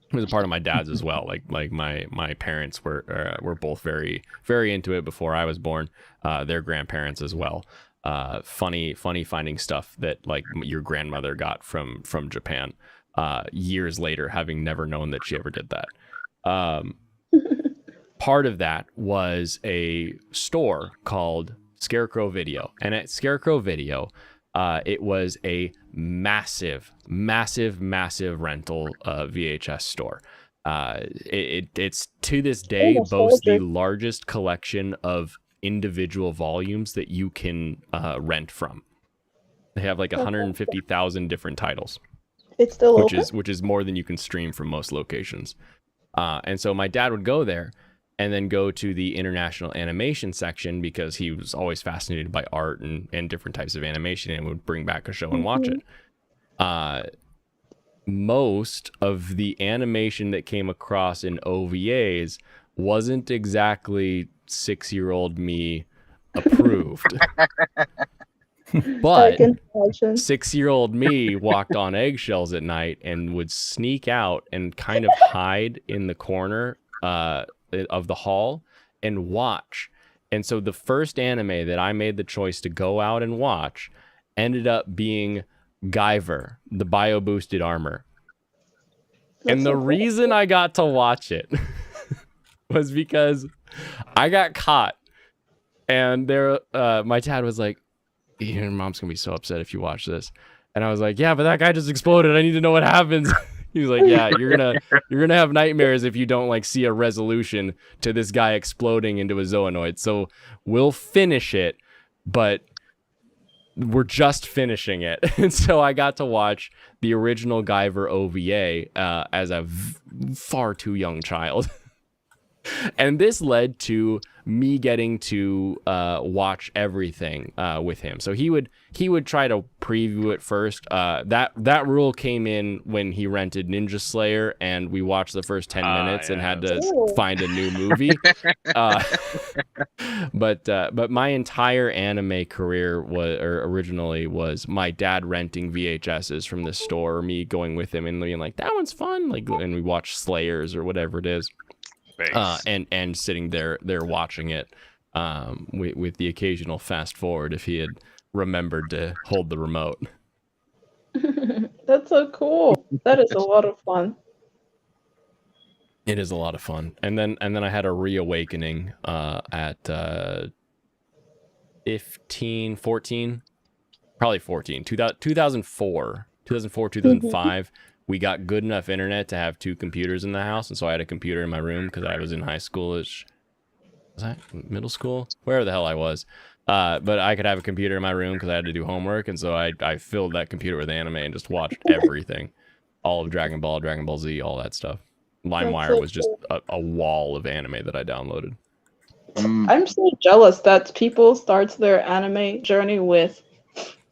It was a part of my dad's as well. Like my parents were both very, very into it before I was born. Their grandparents as well. Funny finding stuff that like your grandmother got from Japan years later, having never known that she ever did that. Part of that was a store called Scarecrow Video, and at Scarecrow Video, it was a massive rental VHS store. It's to this day boasts the largest collection of individual volumes that you can rent from. They have like 150,000 different titles. It's still open? which is more than you can stream from most locations. And so my dad would go there and then go to the international animation section because he was always fascinated by art and different types of animation, and would bring back a show and watch it. Most of the animation that came across in OVAs wasn't exactly 6-year-old me approved. But 6-year-old me walked on eggshells at night and would sneak out and kind of hide in the corner of the hall and watch. And so the first anime that I made the choice to go out and watch ended up being Guyver, the bio boosted armor. And the reason I got to watch it was because I got caught, and my dad was like, your mom's gonna be so upset if you watch this. And I was like, yeah, but that guy just exploded. I need to know what happens. He was like, yeah, you're gonna have nightmares if you don't like see a resolution to this guy exploding into a zoonoid. So we'll finish it, but we're just finishing it. And so I got to watch the original Guyver OVA as a far too young child. And this led to me getting to watch everything with him. So he would try to preview it first. That rule came in when he rented Ninja Slayer, and we watched the first 10 minutes and had to find a new movie. But my entire anime career originally was my dad renting VHSs from the store, me going with him and being like, that one's fun, and we watched Slayers or whatever it is. And sitting there watching it with the occasional fast forward if he had remembered to hold the remote. That's so cool. That is a lot of fun. It is a lot of fun. And then I had a reawakening at 14, probably 14, 2004, 2005. We got good enough internet to have 2 computers in the house, and so I had a computer in my room because I was in high school-ish. Was I middle school? Wherever the hell I was. But I could have a computer in my room because I had to do homework, and so I filled that computer with anime and just watched everything. All of Dragon Ball, Dragon Ball Z, all that stuff. LimeWire was just a wall of anime that I downloaded. I'm so jealous that people start their anime journey with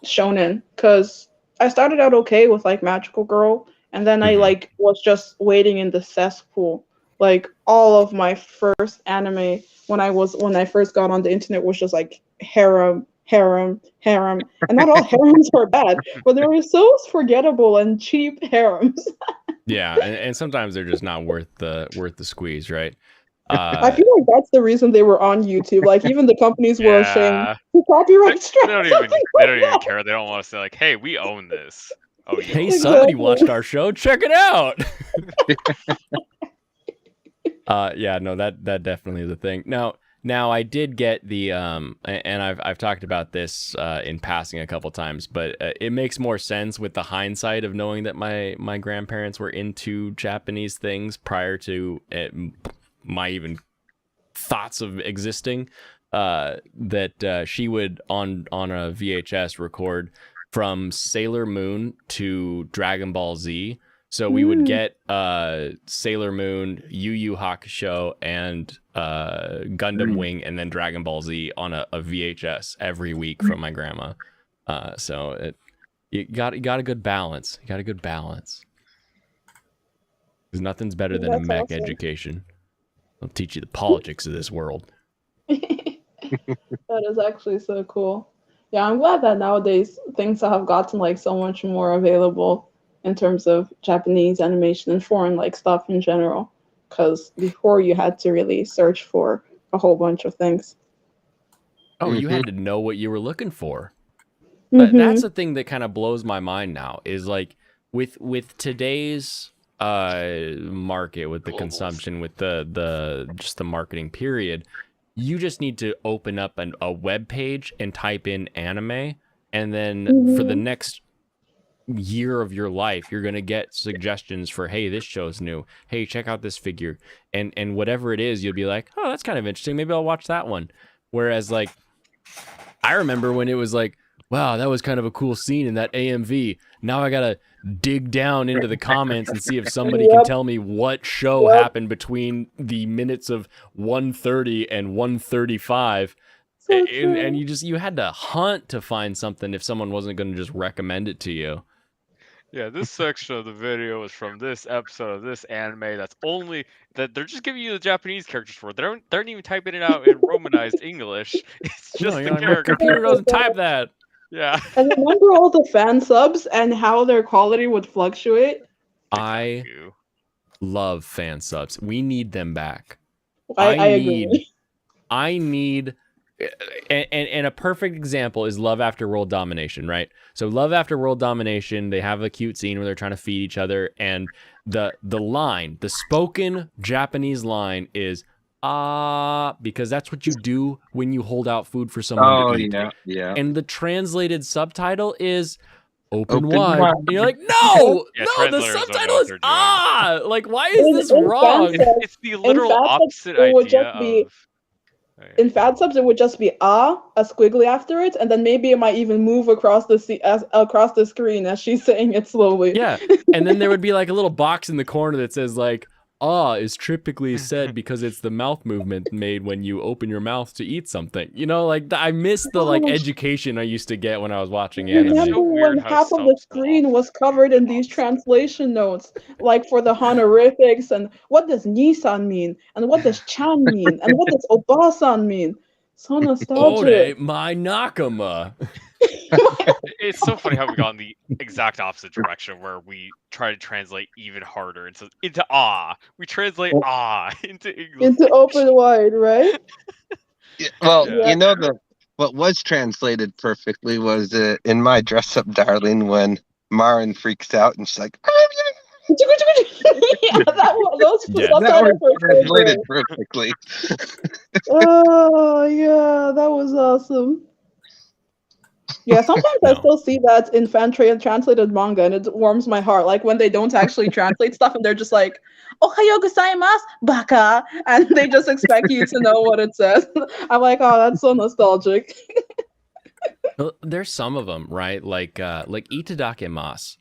shonen, because I started out okay with like Magical Girl, and then I like was just waiting in the cesspool. Like all of my first anime when I first got on the internet was just like harem harem, harem. And not all harems are bad, but there were so forgettable and cheap harems. Yeah, and sometimes they're just not worth the squeeze, right? I feel like that's the reason they were on YouTube. Like even the companies were ashamed Yeah. to copyright They strike don't even something they like don't even that. care. They don't want to say like, "Hey, we own this." Oh, you Hey, own somebody Exactly. watched our show. Check it out. Yeah, no, that definitely is a thing. Now I did get the and I've talked about this in passing a couple times, but it makes more sense with the hindsight of knowing that my grandparents were into Japanese things prior to my even thoughts of existing. That she would on a VHS record from Sailor Moon to Dragon Ball Z. So we would get Sailor Moon, Yu Yu Hakusho, and Gundam Wing, and then Dragon Ball Z on a VHS every week from my grandma. So you got a good balance. You got a good balance. Because nothing's better than a That's mech awesome. education. It'll teach you the politics of this world. That is actually so cool. Yeah, I'm glad that nowadays things have gotten like so much more available in terms of Japanese animation and foreign like stuff in general. Because before you had to really search for a whole bunch of things. Oh, you had to know what you were looking for. Mhm. That's the thing that kind of blows my mind now is like with today's market, with the Globals. consumption, with the just the marketing period, you just need to open up a web page and type in anime, and then for the next year of your life you're going to get suggestions for, hey, this show's new, hey, check out this figure, and whatever it is, you'll be like, oh, that's kind of interesting, maybe I'll watch that one. Whereas like I remember when it was like, wow, that was kind of a cool scene in that AMV. Now I gotta dig down into the comments and see if somebody can tell me what show happened between the minutes of 1:30 and 1:35. So And you had to hunt to find something if someone wasn't going to just recommend it to you. Yeah, this section of the video is from this episode of this anime. That's only that they're just giving you the Japanese characters for it. They aren't even typing it out in Romanized English. It's just No, the like, my character. computer doesn't type that. Yeah. And remember all the fan subs and how their quality would fluctuate? I You. love fan subs. We need them back. I need agree. I need and a perfect example is Love After World Domination, right? So Love After World Domination, they have a cute scene where they're trying to feed each other, and the line, the spoken Japanese line is because that's what you do when you hold out food for someone to eat. Yeah. And the translated subtitle is open Open wide. wide. And you're like, no, Yeah, no, the translators don't know subtitle what is they're doing. like, why is this In wrong? fan subs- It's the literal fact, opposite it would idea just be- of. In fan subs, it would just be a squiggly after it, and then maybe it might even move across the screen as she's saying it slowly. Yeah, and then there would be like a little box in the corner that says like, is typically said because it's the mouth movement made when you open your mouth to eat something. You know, like I miss the like education I used to get when I was watching anime. Remember so weird when how half of the subs will screen often was covered in these opposite. translation notes, like for the honorifics, and what does Nissan mean, and what does Chan mean, and what does Obasan mean? So nostalgic. Ode my Nakama. It's so funny how we got in the exact opposite direction where we try to translate even harder into We translate into English. Into open wide, right? Well, Yeah. you know what was translated perfectly was in My Dress Up Darling when Marin freaks out and she's like, Yeah, those Yeah. that subtitles was were so great. translated perfectly. Oh yeah, that was awesome. Yeah, sometimes I No. still see that in translated manga, and it warms my heart. Like when they don't actually translate stuff, and they're just like, "Ohayo gozaimasu, baka," and they just expect you to know what it says. I'm like, oh, that's so nostalgic. Well, there's some of them, right? Like Itadakimasu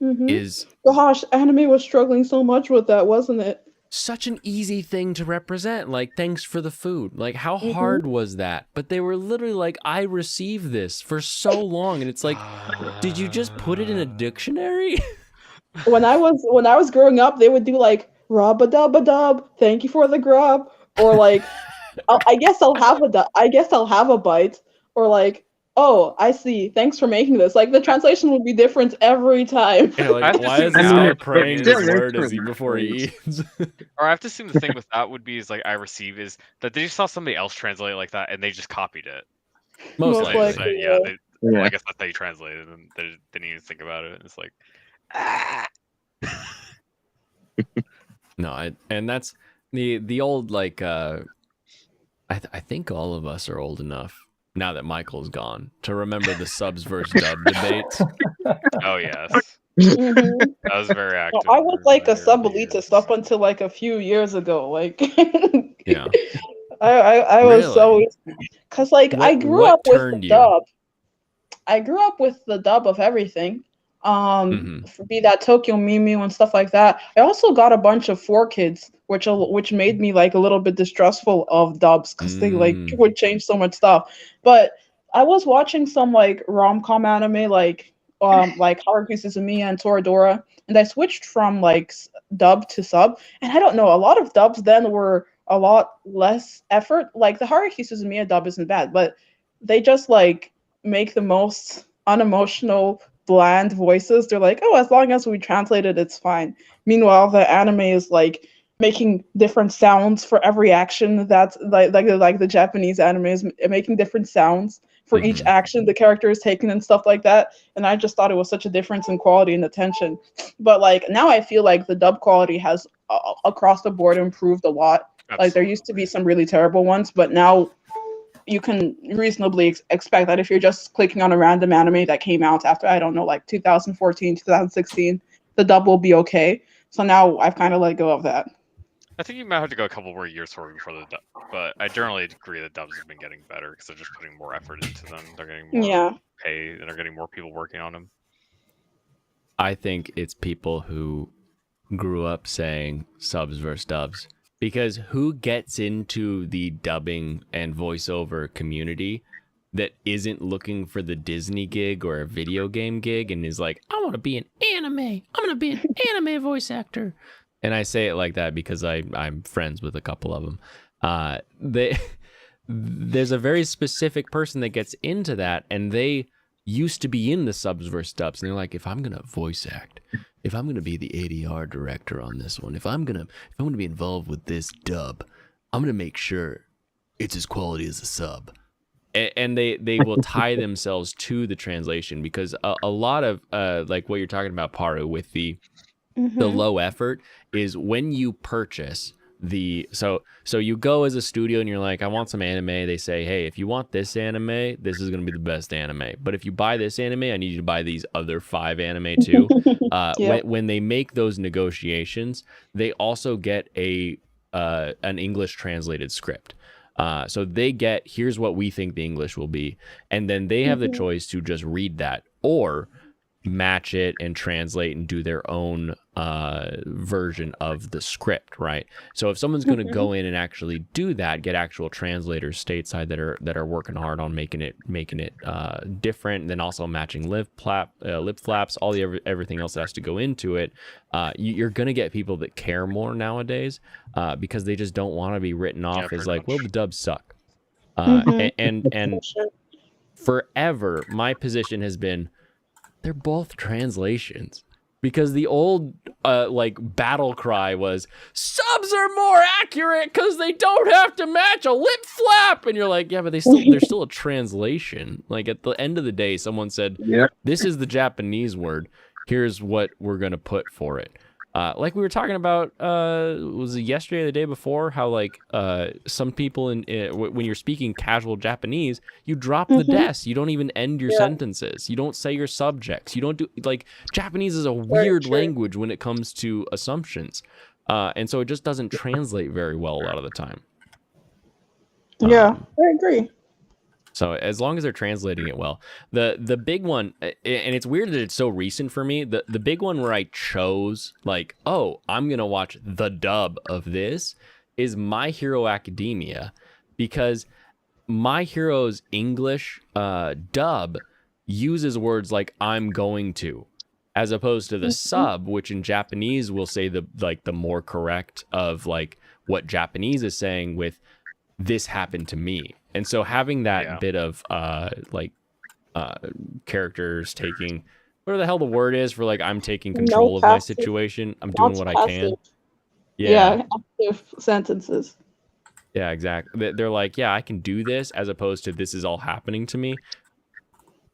Mhm. is Gosh, anime was struggling so much with that, wasn't it? such an easy thing to represent. Like, thanks for the food. Like, how hard was that? But they were literally like, I received this for so long, and it's like, did you just put it in a dictionary? When I was growing up, they would do like rubba dubba dub, thank you for the grub, or like I guess I'll have a bite, or like, oh, I see, thanks for making this. Like the translation would be different every time. You're I like, have to why assume is this now guy it's praying still this is- word as he before he eats? Or I have to assume the thing with that would be is like I receive is that they just saw somebody else translate it like that and they just copied it. Most Most They just likely. likely. said, yeah, Yeah. well, I guess that's how you translate it, and they didn't even think about it. It's like, ah. No, and that's the old like I think all of us are old enough now that Michael's gone to remember the subs versus dub debates. Oh yes, Mhm. that was very No, active. I was for like a many sub-elitist years. up until like a few years ago. Like, Yeah. I was so, because like I grew What up with the turned you? dub. I grew up with the dub of everything. Be that Tokyo Mew and stuff like that. I also got a bunch of 4Kids, which made me like a little bit distrustful of dubs because they like would change so much stuff. But I was watching some like rom-com anime like Haruki Suzumiya and Toradora, and I switched from like dub to sub. And I don't know, a lot of dubs then were a lot less effort. Like the Haruki Suzumiya dub isn't bad, but they just like make the most unemotional, bland voices. They're like, oh, as long as we translate it, it's fine. Meanwhile, the anime is like making different sounds for every action. That's like the Japanese anime is making different sounds for each action the character is taking and stuff like that. And I just thought it was such a difference in quality and attention. But like now, I feel like the dub quality has across the board improved a lot. Absolutely. Like there used to be some really terrible ones, but now you can reasonably expect that if you're just clicking on a random anime that came out after, I don't know, like 2014, 2016, the dub will be okay. So now I've kind of let go of that. I think you might have to go a couple more years for before the dub, but I generally agree that dubs have been getting better because they're just putting more effort into them. They're getting more pay, and they're getting more people working on them. I think it's people who grew up saying subs versus dubs. Because who gets into the dubbing and voiceover community that isn't looking for the Disney gig or a video game gig and is like, I want to be an anime. I'm going to be an anime voice actor. And I say it like that because I'm friends with a couple of them. There's a very specific person that gets into that, and they used to be in the subs versus dubs. And they're like, if I'm going to voice act, if I'm going to be the ADR director on this one, if I'm going to be involved with this dub, I'm going to make sure it's as quality as a sub. And they will tie themselves to the translation because a lot of like what you're talking about, Paru, with the low effort is when you purchase so you go as a studio and you're like, I want some anime. They say, hey, if you want this anime, this is going to be the best anime. But if you buy this anime, I need you to buy these other 5 anime too. When they make those negotiations, they also get an English translated script. So they get, here's what we think the English will be. And then they have the choice to just read that or match it and translate and do their own version of the script, right? So if someone's going to go in and actually do that, get actual translators stateside that are working hard on making it different, and then also matching lip flaps, all the everything else that has to go into it, you're going to get people that care more nowadays because they just don't want to be written off as like, well, the dubs suck. And forever, my position has been, they're both translations, because the old like battle cry was subs are more accurate because they don't have to match a lip flap, and you're like, yeah, but they're still a translation. Like at the end of the day, someone said, this is the Japanese word, here's what we're gonna put for it. Like we were talking about, was it yesterday or the day before, how like some people when you're speaking casual Japanese, you drop the des. You don't even end your sentences. You don't say your subjects. You don't do, like, Japanese is a weird language when it comes to assumptions. And so it just doesn't translate very well a lot of the time. I agree. So as long as they're translating it well, the big one, and it's weird that it's so recent for me, the big one where I chose like, oh, I'm going to watch the dub of this is My Hero Academia, because My Hero's English dub uses words like I'm going to, as opposed to the sub, which in Japanese will say the more correct of like what Japanese is saying with this happened to me. And so having that Yeah. bit of characters taking whatever the hell the word is for like I'm taking control of my passive- situation. I'm doing what I can. passive. Yeah. Active sentences. Yeah, exactly. They're like, yeah, I can do this, as opposed to this is all happening to me.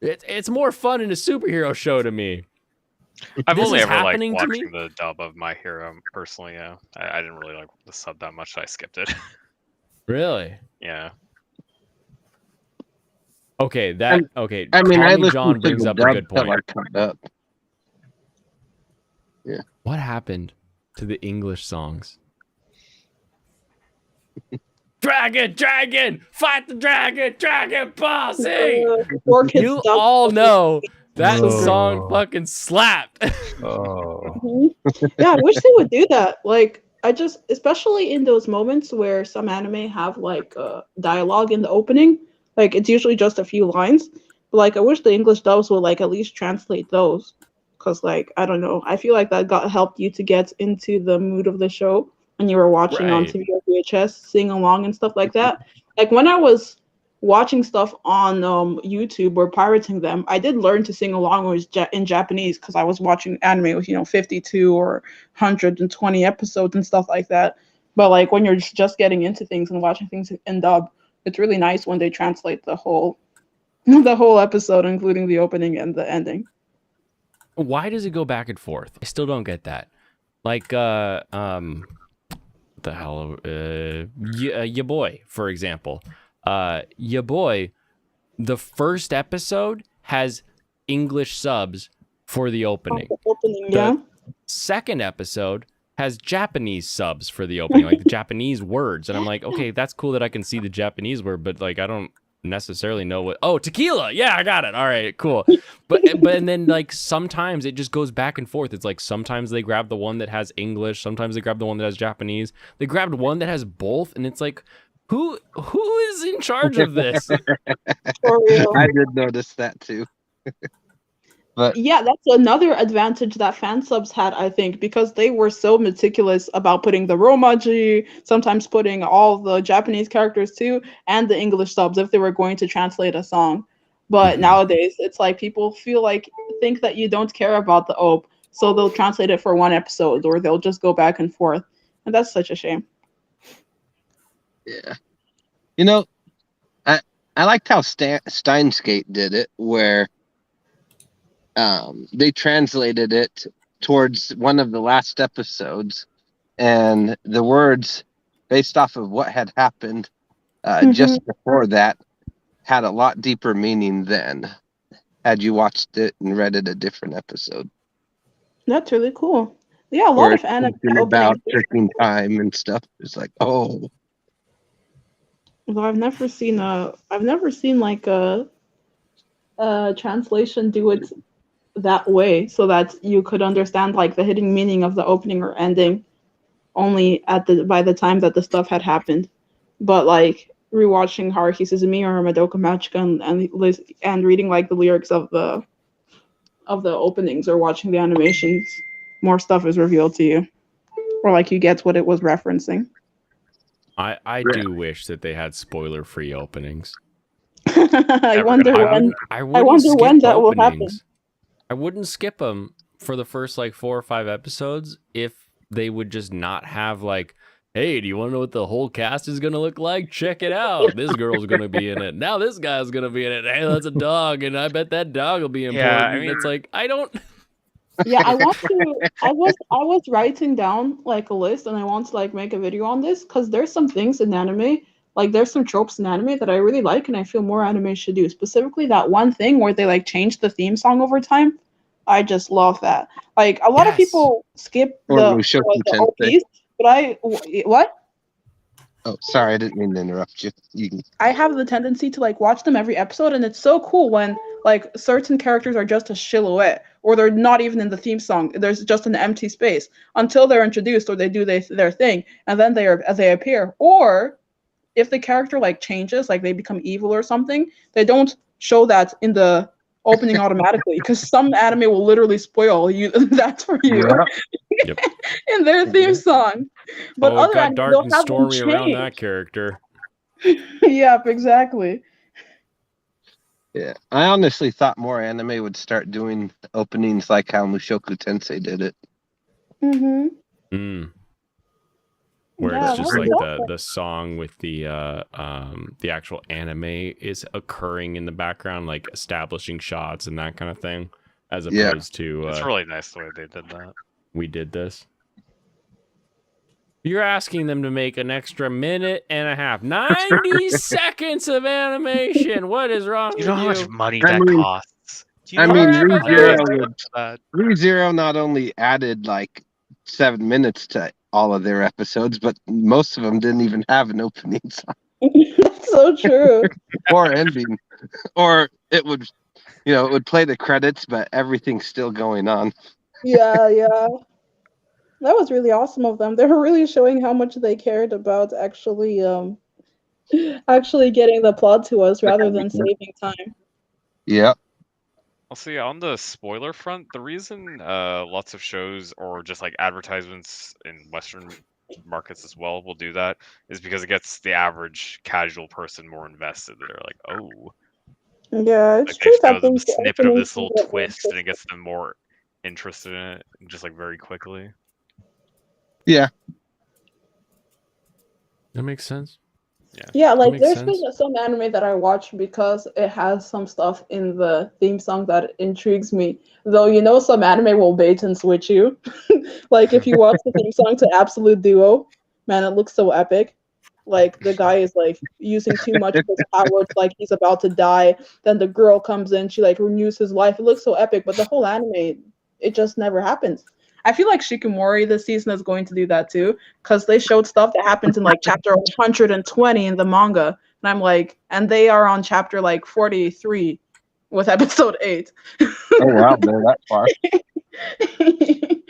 It's more fun in a superhero show to me. I've This only is ever liked happening to me? watching the dub of My Hero personally. Yeah, I didn't really like the sub that much. So I skipped it. Really? Yeah. Okay, okay. I mean, I Tommy listened John to brings the up a dub good till point. I caught up. What happened to the English songs? Dragon, fight the dragon posse. Or kids You dub- all know that Whoa. song fucking slapped. Oh. Mhm. Yeah, I wish they would do that. Like, especially in those moments where some anime have like dialogue in the opening, like it's usually just a few lines. But like, I wish the English dubs would like at least translate those, because like I don't know, I feel like that helped you to get into the mood of the show when you were watching on Right. TV or VHS, sing along and stuff like that. Like when I was watching stuff on YouTube or pirating them, I did learn to sing along with in Japanese because I was watching anime with 52 or 120 episodes and stuff like that. But like when you're just getting into things and watching things in dub, it's really nice when they translate the whole episode, including the opening and the ending. Why does it go back and forth? I still don't get that. Like, the hell, ya boy, for example. Ya boy, the first episode has English subs for the opening. The opening, The yeah. second episode has Japanese subs for the opening, like the Japanese words. And I'm like, okay, that's cool that I can see the Japanese word, but like I don't necessarily know what. Oh, tequila. Yeah, I got it. All right, cool. But and then like sometimes it just goes back and forth. It's like sometimes they grab the one that has English, sometimes they grab the one that has Japanese. They grabbed one that has both, and it's like, who is in charge of this? For real. I did notice that too. But Yeah, that's another advantage that fan subs had, I think, because they were so meticulous about putting the Romaji, sometimes putting all the Japanese characters too, and the English subs if they were going to translate a song. But Mhm. nowadays, it's like people think that you don't care about the OP, so they'll translate it for one episode, or they'll just go back and forth, and that's such a shame. yeah, I liked how Steinskate did it, where they translated it towards one of the last episodes, and the words based off of what had happened just before that had a lot deeper meaning than had you watched it and read it a different episode. That's really cool. Yeah, a Where lot of it's anime something about openings. tricking time and stuff. It's like, oh, Although I've never seen like a translation do it that way, so that you could understand like the hidden meaning of the opening or ending only by the time that the stuff had happened. But like rewatching Haruhi Suzumiya or Madoka Magica and reading like the lyrics of the openings or watching the animations, more stuff is revealed to you, or like you get what it was referencing. I do wish that they had spoiler-free openings. I wonder gonna when. I wouldn't wonder skip when that will happen. openings. I wouldn't skip them for the first like 4 or 5 episodes if they would just not have like, hey, do you want to know what the whole cast is going to look like? Check it out. This girl's going to be in it. Now this guy's going to be in it. Hey, that's a dog, and I bet that dog will be important. Yeah, I mean- It's like, I don't... Yeah, I was writing down like a list, and I want to like make a video on this because there's some things in anime, like there's some tropes in anime that I really like, and I feel more anime should do. Specifically, that one thing where they like change the theme song over time. I just love that. Like a lot of Yes. people skip Or the Mushoku Tensei. OPs, but what? Oh, sorry, I didn't mean to interrupt you. You can... I have the tendency to like watch them every episode, and it's so cool when like certain characters are just a silhouette, or they're not even in the theme song. There's just an empty space until they're introduced, or they do their thing, and then they appear. Or if the character like changes, like they become evil or something, they don't show that in the opening automatically, because some anime will literally spoil you that for you Yep. in their theme song. But it other got anime, dark they'll and have them stormy around change. that character. Yep, exactly. Yeah, I honestly thought more anime would start doing openings like how Mushoku Tensei did it. Mm-hmm. Mm. Where Yeah, it's just what like was the song with the actual anime is occurring in the background, like establishing shots and that kind of thing, as Yeah. opposed to It's really nice the way they did that. we did this. You're asking them to make an extra minute and a half, 90 seconds of animation. What is wrong Do you know how with much you? money I that mean- costs? Do you I know mean, how much money ReZero they ReZero put into that? ReZero not only added like 7 minutes to all of their episodes, but most of them didn't even have an opening song That's so true. or ending, or it would, it would play the credits, but everything's still going on. Yeah. That was really awesome of them. They were really showing how much they cared about actually getting the plot to us rather than saving time. Yeah. I'll see on the spoiler front, the reason lots of shows or just like advertisements in Western markets as well will do that is because it gets the average casual person more invested. They're like, oh, Yeah, like it's they true that show them a these snippet of openings this can little get more twist and it interesting. gets them more interested in it just like very quickly. Yeah. That makes sense. Yeah, like makes there's sense. been some anime that I watch because it has some stuff in the theme song that intrigues me. Though some anime will bait and switch you. Like if you watch the theme song to Absolute Duo, man, it looks so epic. Like the guy is like using too much of his power, it's like he's about to die. Then the girl comes in, she like renews his life. It looks so epic, but the whole anime, it just never happens. I feel like Shikamori this season is going to do that too, because they showed stuff that happens in like chapter 120 in the manga, and I'm like, and they are on chapter like 43 with episode 8. Oh wow, they're that far.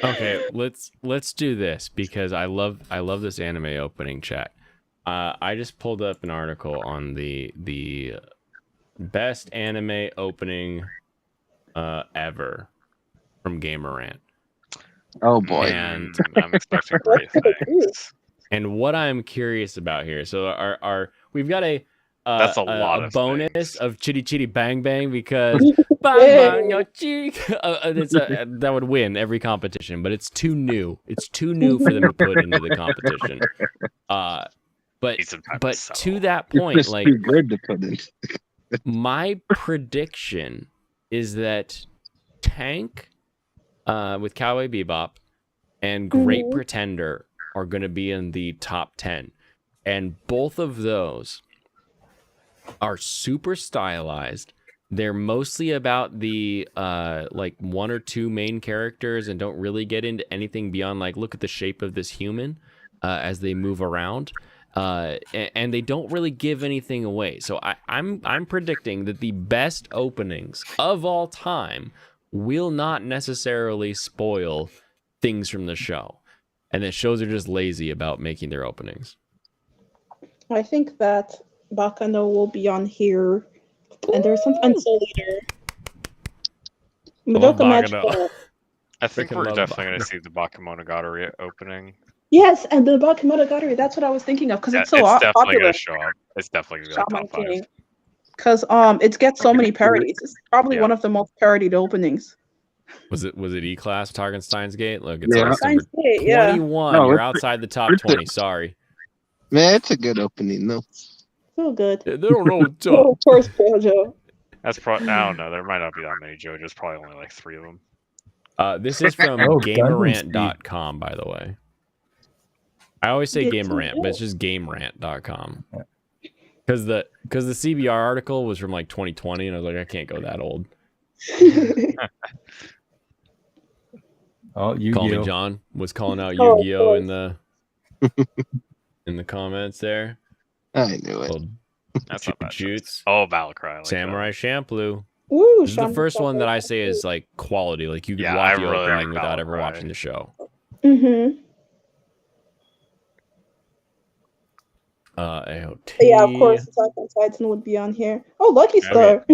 Okay, let's do this because I love this anime opening chat. I just pulled up an article on the best anime opening ever from Gamerant. Oh boy. And I'm expecting great things. and what I'm curious about here, so our we've got That's a lot of bonus things. of Chitty Chitty Bang Bang because bang bang your cheek. That would win every competition, but it's too new. It's too new for them to put into the competition. But Need some time but to to settle. that It's point, just like too good to put in. my prediction is that Tank with Cowboy Bebop and Great Pretender are going to be in the top 10. And both of those are super stylized. They're mostly about the like one or two main characters and don't really get into anything beyond like look at the shape of this human as they move around. And they don't really give anything away. So I'm predicting that the best openings of all time will not necessarily spoil things from the show. And that shows are just lazy about making their openings. I think that Bakano will be on here, and there's some Soul Eater. Love Madoka Bakano. Magica. I think Freaking we're love definitely going to Bakugo. see the Bakemonogatari opening. Yes, and the Bakemonogatari, that's what I was thinking of, because Yeah, it's so it's definitely popular. going to show up. It's definitely going to be Shaman like top 5. King. Because it gets so many parodies. It's probably Yeah. one of the most parodied openings. Was it E-Class Targenstein's Gate? Look, it's Yeah. number Steins Gate, yeah. 21. No, You're it's- outside the top 20. Sorry. Man, it's a good opening though. So good. They don't know what's Oh, up. of course, JoJo. That's probably, I don't know. There might not be that many JoJo's. Probably only like 3 of them. This is from Oh, gamerant.com, by the way. I always say Good to gamerant, but know. it's just gamerant.com. Because the CBR article was from like 2020, and I was like, I can't go that old. Oh, Call me Yu-Gi-Oh. John was calling out Oh, of Yu-Gi-Oh in course. the comments there. I knew it. Little That's not bad. shoots. Oh, Battlecry. I like Samurai Champloo. Woo, This is the Shaman first one King. that I say is like quality. Like you could Yeah, watch I the really like opening without ever Battlecry. watching the show. Mm-hmm. AOT. Yeah, of course, Attack on Titan would be on here. Oh, Lucky Star.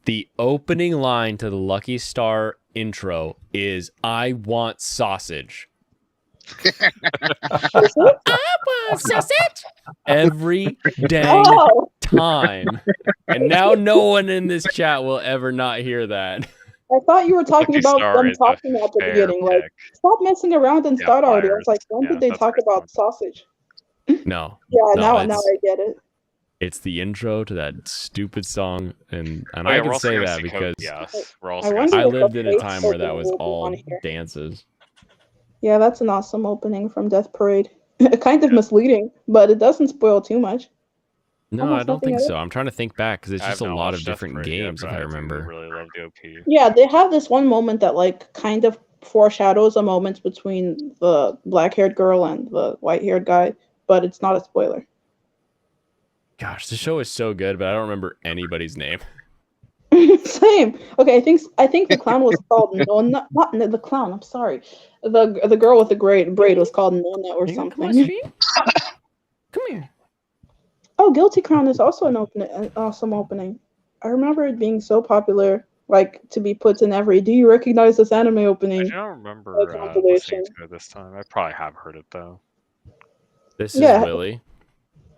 The opening line to the Lucky Star intro is "I want sausage." Sausage every dang Oh, time. And now no one in this chat will ever not hear that. I thought you were talking Lucky about Star them is a talking at the fair beginning. Like, pick. stop messing around and Yeah, start already. I was Flyers. like, when Yeah, did they that's talk a good about one. sausage? No. Yeah, No, now I get it. It's the intro to that stupid song, and Oh, I yeah, can we're also say gonna that see because yes, we're I also gonna wonder see I if lived the in a face time where that opening was will be all on here. dances. Yeah, that's an awesome opening from Death Parade. Kind of Yeah. misleading, but it doesn't spoil too much. No, Almost I don't nothing think at all. so. I'm trying to think back because it's I have just a not lot of watched Death different Parade yet, games, but if I do remember. really love the OP. Yeah, they have this one moment that like kind of foreshadows a moment between the black-haired girl and the white-haired guy, but it's not a spoiler. Gosh, the show is so good, but I don't remember anybody's name. Same. Okay, I think the clown was called Nonna. Not the clown. I'm sorry. The girl with the great braid was called Nonna or You gonna come on something. stream? Come here. Oh, Guilty Crown is also an awesome opening. I remember it being so popular, like to be put in every. Do you recognize this anime I opening? don't remember listening compilation. to it this time. I probably have heard it though. This Yeah. is Willie.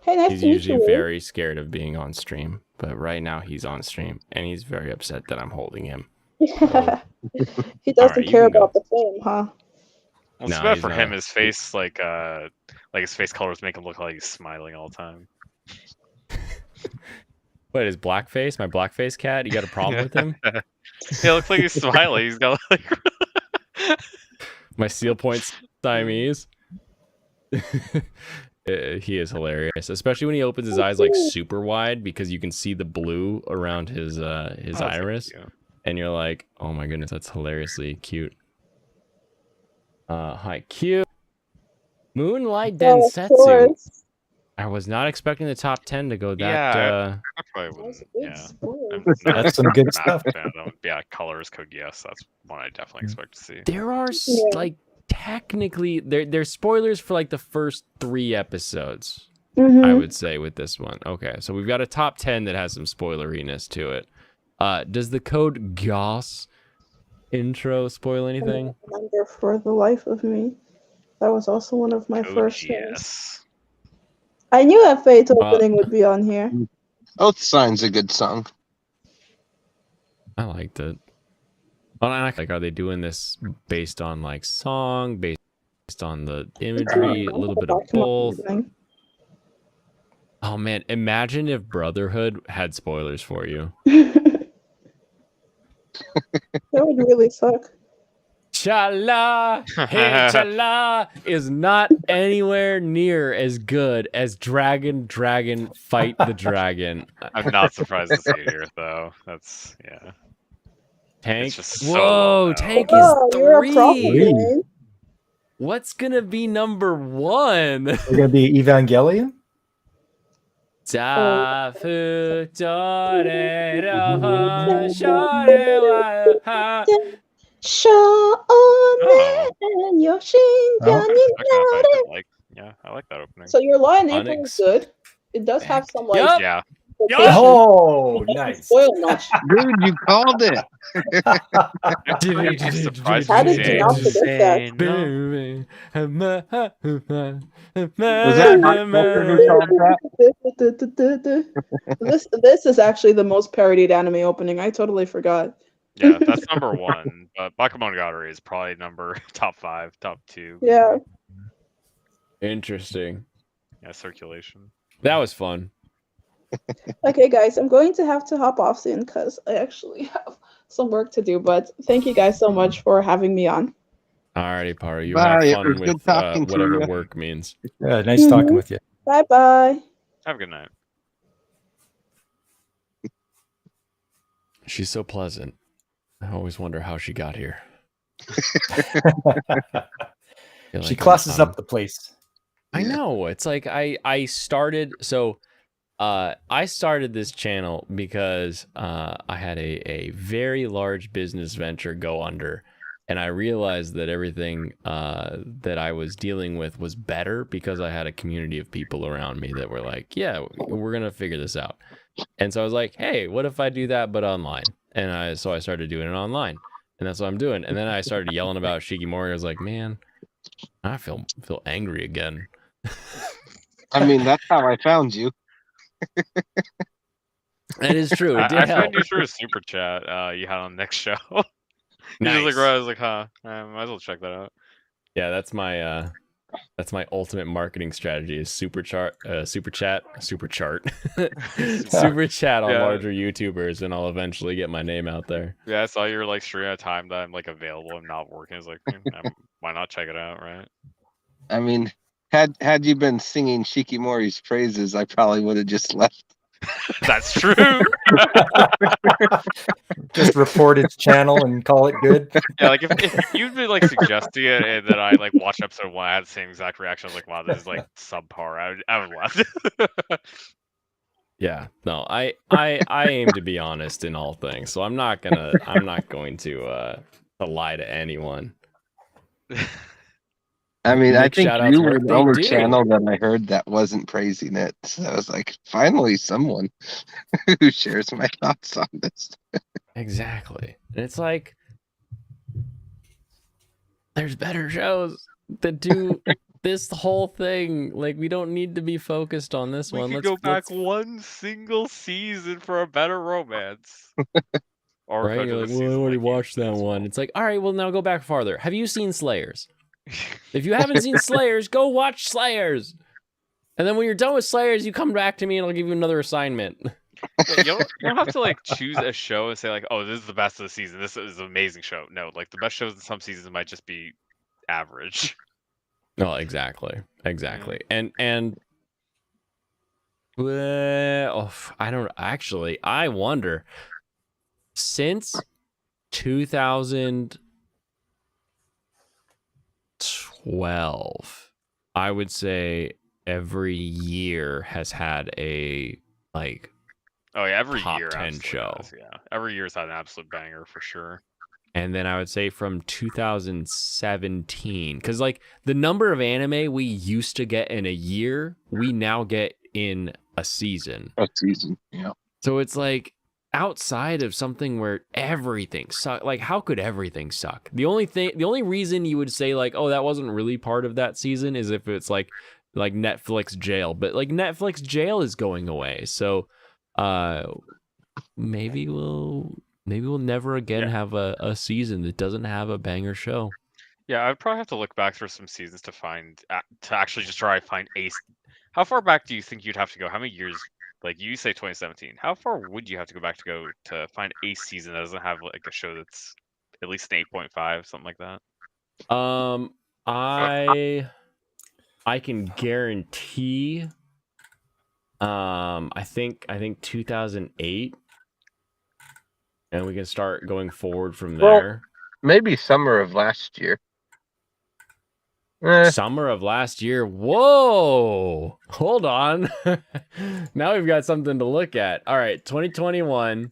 Hey, nice He's to meet usually you. Will. very scared of being on stream, but right now he's on stream and he's very upset that I'm holding him. Yeah. He doesn't Alright, you care can go. about the fame, huh? Well, No, it's bad he's for not him. a- His face, like his face colors make him look like he's smiling all the time. What is blackface? My blackface cat? You got a problem with him? He looks like he's smiling. He's got like. My seal point Siamese? He is hilarious, especially when he opens his eyes like super wide because you can see the blue around his iris, and you're like, oh my goodness, that's hilariously cute. Hi, cute. Moonlight Oh, of Densetsu. course. I was not expecting the top 10 to go that. Yeah, I probably That was wouldn't. a big Yeah. spoiler. I'm not That's some a good massive stuff. fan of them. Yeah, colors, code, yes, that's one I definitely expect to see. There are Yeah. like technically there's spoilers for like the first 3 episodes. Mhm. I would say with this one. Okay, so we've got a top 10 that has some spoileriness to it. Does the code GOS intro spoil anything? I don't remember for the life of me. That was also one of my Code first things. yes. I knew that Fate opening would be on here. Oath Sign's a good song. I liked it. Well, like, are they doing this based on like song, based on the imagery, a little bit of both? Oh man, imagine if Brotherhood had spoilers for you. That would really suck. Chala, hey chala is not anywhere near as good as Dragon Fight the Dragon. I'm not surprised to see it here, though. That's yeah. Tank. It's just so Whoa, low now. Tank Oh, is you're a prophet, 3. man. What's gonna be number 1? They're gonna be Evangelion. Tafu torero shore wa 少年よ信者に Yeah, I like that opening. So your line April is good. It does have some like Yup. Yeah. quotations. Oh, It doesn't nice. spoil much. Dude, you called it. I'm surprised How to did see you it. not predict that? Was that Mark Walker who called that? This is actually the most parodied anime opening. I totally forgot. Yeah, that's number 1. But Bakemonogatari is probably top 5, top 2. Yeah. Interesting. Yeah, circulation. That was fun. Okay, guys, I'm going to have to hop off soon because I actually have some work to do. But thank you guys so much for having me on. Alrighty, Paru. You Bye, have it fun was good with talking to whatever you. work means. Yeah, nice talking with you. Bye bye. Have a good night. She's so pleasant. I always wonder how she got here. She classes up the place. I know. It's like I started I started this channel because I had a very large business venture go under, and I realized that everything that I was dealing with was better because I had a community of people around me that were like, yeah, we're gonna figure this out. And so I was like, hey, what if I do that but online? And so I started doing it online, and that's what I'm doing. And then I started yelling about Shikimori. I was like, man, I feel angry again. I mean, that's how I found you. That is true. It did I help. found you through a super chat you had on the next show. You just like, Nice. I was like, huh, might as well check that out. Yeah, that's my ultimate marketing strategy is super chat on Yeah. larger YouTubers, and I'll eventually get my name out there. Yeah, I saw you were like streaming at a time that I'm like available and not working. It's like, why not check it out, right? I mean, had you been singing Shikimori's praises, I probably would have just left. That's true. Just report its channel and call it good. Yeah, like if you'd been like suggesting it and then I like watched episode 1, I had the same exact reaction. I was like, wow, this is like subpar. I would have left. Yeah, no, I aim to be honest in all things, so I'm not going to lie to anyone. I mean, I Nick, think shout-outs you what were the they only do. channel that I heard that wasn't praising it. So I was like, finally, someone who shares my thoughts on this. Exactly. And it's like there's better shows that do this whole thing. Like, we don't need to be focused on this We one. could go back one single season for a better romance. Or Right? You're like, well, I already watched that one. It's like, all right, well, now go back farther. Have you seen Slayers? If you haven't seen Slayers, go watch Slayers. And then when you're done with Slayers, you come back to me and I'll give you another assignment. Yeah, you don't have to like choose a show and say like, oh, this is the best of the season. This is an amazing show. No, like the best shows in some seasons might just be average. No, exactly. And well, I don't actually. I wonder since 2012, I would say every year has had a like. Oh yeah, every top year 10 show. Has, yeah, every year's had an absolute banger for sure. And then I would say from 2017, because like the number of anime we used to get in a year, we now get in a season. Yeah. So it's like outside of something where everything suck. Like, how could everything suck? The only reason you would say like, oh, that wasn't really part of that season is if it's like Netflix jail. But like Netflix jail is going away, so maybe we'll never again have a season that doesn't have a banger show. Yeah, I'd probably have to look back through some seasons to find to actually just try to find a. How far back do you think you'd have to go? How many years? Like you say 2017. How far would you have to go back to find a season that doesn't have like a show that's at least an 8.5, something like that? I can guarantee I think 2008, and we can start going forward from there. Maybe summer of last year. Summer of last year. Whoa, hold on. Now we've got something to look at. All right, 2021.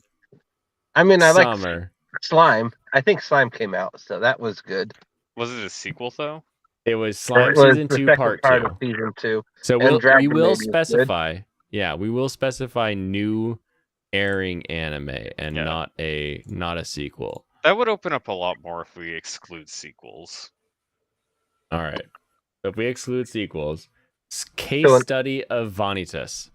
I mean, I summer. like Slime. I think Slime came out, so that was good. Was it a sequel though? It was Slime season 2, part 2. Season 2. So we will specify. Good. Yeah, we will specify new airing anime and not a sequel. That would open up a lot more if we exclude sequels. All right. So if we exclude sequels, case study of Vanitas.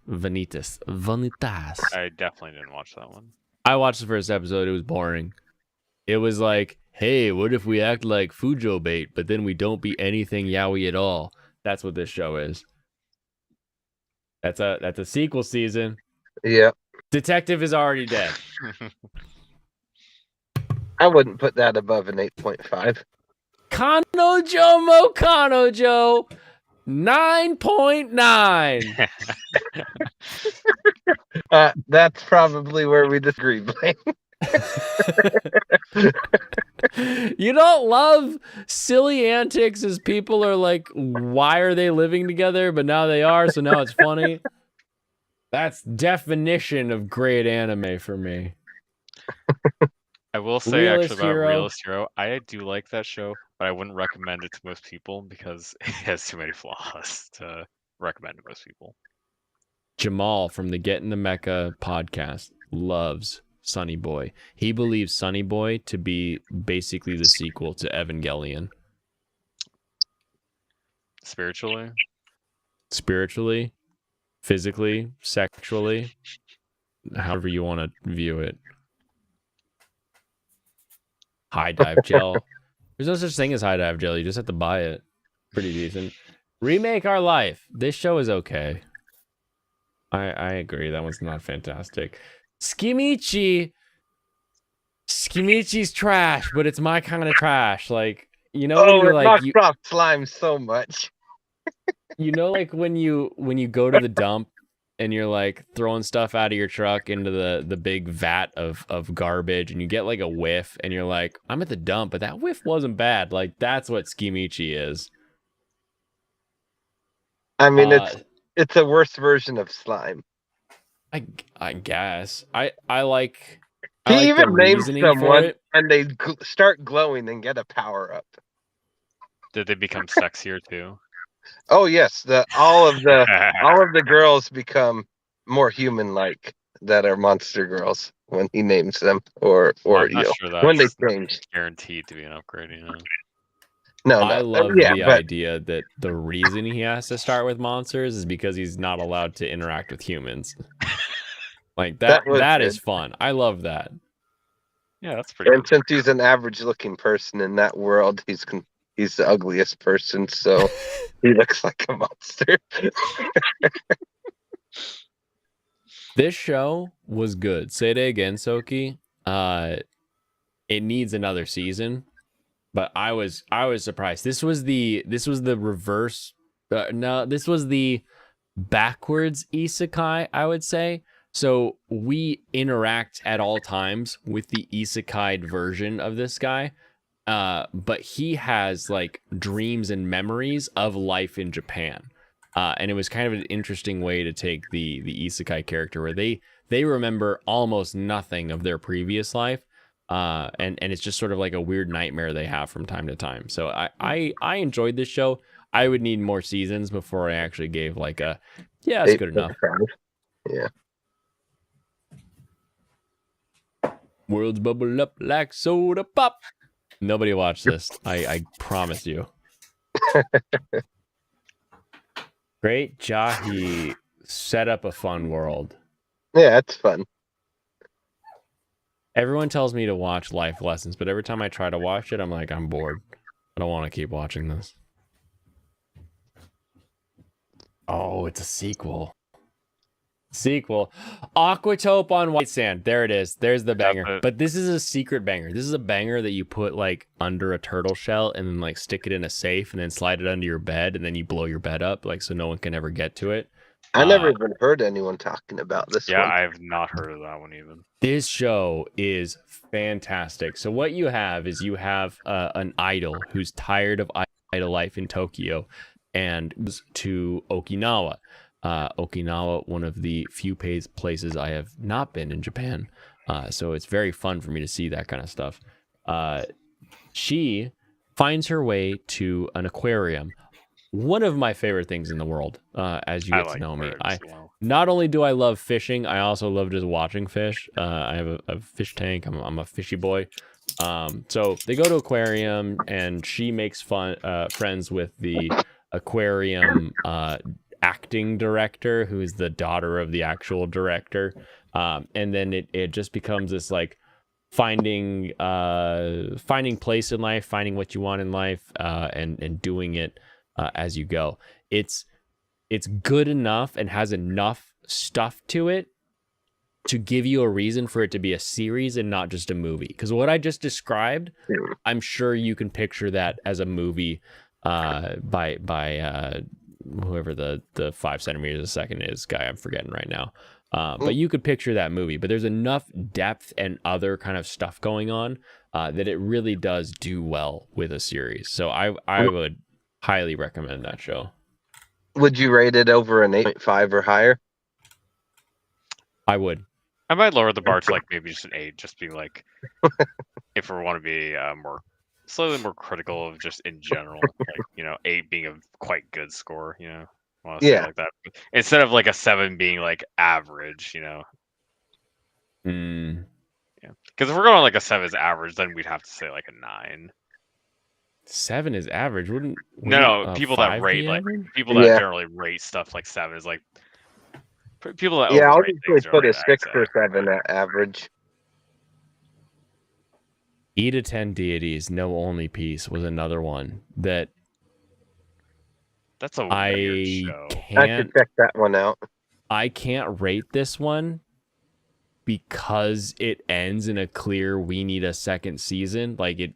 I definitely didn't watch that one. I watched the first episode. It was boring. It was like, hey, what if we act like Fujo bait, but then we don't be anything yaoi at all? That's what this show is. That's a sequel season. Yeah. Detective is already dead. I wouldn't put that above an 8.5. Kanojo mo Kanojo, 9.9. That's probably where we disagree, Blaine. You don't love silly antics as people are like, why are they living together? But now they are, so now it's funny. That's definition of great anime for me. I will say Realist actually about Hero. Realist Hero, I do like that show, but I wouldn't recommend it to most people because it has too many flaws to recommend to most people. Jamal from the Get in the Mecha podcast loves Sunny Boy. He believes Sunny Boy to be basically the sequel to Evangelion. spiritually. Spiritually, physically, sexually, however you want to view it. High dive gel. There's no such thing as high dive gel. You just have to buy it. Pretty decent. Remake Our Life. This show is okay. I agree. That one's not fantastic. Skimichi. Skimichi's trash, but it's my kind of trash. Like, you know, when Oh, you it like knocks you, off slime so much. you know, like when you go to the dump and you're like throwing stuff out of your truck into the big vat of garbage, and you get like a whiff, and you're like, I'm at the dump, but that whiff wasn't bad. Like, that's what Skimichi is. I mean, Uh, it's a worse version of slime. I guess I like He the even names reasoning for someone, it. and they start glowing and get a power up. Did they become sexier too? Oh yes, all of the girls become more human-like that are monster girls when he names them, or I'm not you know, sure when they that's change. guaranteed to be an upgrade. You know. No, I love yeah, the but idea that the reason he has to start with monsters is because he's not allowed to interact with humans. Like that was that good. is fun. I love that. Yeah, that's pretty And good. since he's an average-looking person in that world, he's the ugliest person, so he looks like a monster. This show was good. Say it again, Soki. It needs another season, but I was surprised. This was the reverse. No, this was the backwards isekai, I would say. So we interact at all times with the isekai version of this guy. But he has like dreams and memories of life in Japan. And it was kind of an interesting way to take the isekai character where they remember almost nothing of their previous life. And it's just sort of like a weird nightmare they have from time to time. So I enjoyed this show. I would need more seasons before I actually gave like a, yeah, it's good enough. Yeah. Worlds bubble up like soda pop. Nobody watched this. I promise you. Great Jahi set up a fun world. Yeah, it's fun. Everyone tells me to watch Life Lessons, but every time I try to watch it, I'm like, I'm bored. I don't want to keep watching this. Oh, it's a sequel. Aquatope on White Sand. There it is. There's the banger. But this is a secret banger. This is a banger that you put like under a turtle shell and then like stick it in a safe and then slide it under your bed and then you blow your bed up like so no one can ever get to it. I never even heard anyone talking about this one. Yeah, I've not heard of that one even. This show is fantastic. So what you have is an idol who's tired of idol life in Tokyo and goes to Okinawa. Okinawa, one of the few places I have not been in Japan. So it's very fun for me to see that kind of stuff. She finds her way to an aquarium. One of my favorite things in the world, as you get to know me. Not only do I love fishing, I also love just watching fish. I have a fish tank. I'm a fishy boy. So they go to aquarium, and she makes friends with the aquarium acting director, who is the daughter of the actual director. And then it just becomes this like finding place in life, finding what you want in life, and doing it as you go. It's good enough and has enough stuff to it to give you a reason for it to be a series and not just a movie. Because what I just described, I'm sure you can picture that as a movie by whoever the 5 centimeters a second is guy I'm forgetting right now. But you could picture that movie. But there's enough depth and other kind of stuff going on that it really does do well with a series. So I would highly recommend that show. Would you rate it over an 8.5 or higher? I would. I might lower the bar to like maybe just an 8, just be like, if we want to be slightly more critical of just in general, like 8 being a quite good score, Yeah, like that instead of like a 7 being like average, Yeah, because if we're going like a 7 is average, then we'd have to say like a 9. 7 is average. Wouldn't No, people that 5 rate be like average? people that Yeah. generally rate stuff like 7 is like people that Yeah, I'll overrate usually things are put a I'd 6 say, or 7 but- at average. E to 10 deities, no only piece was another one that That's a weird I show. I should can't check that one out. I can't rate this one because it ends in a clear we need a second season. Like it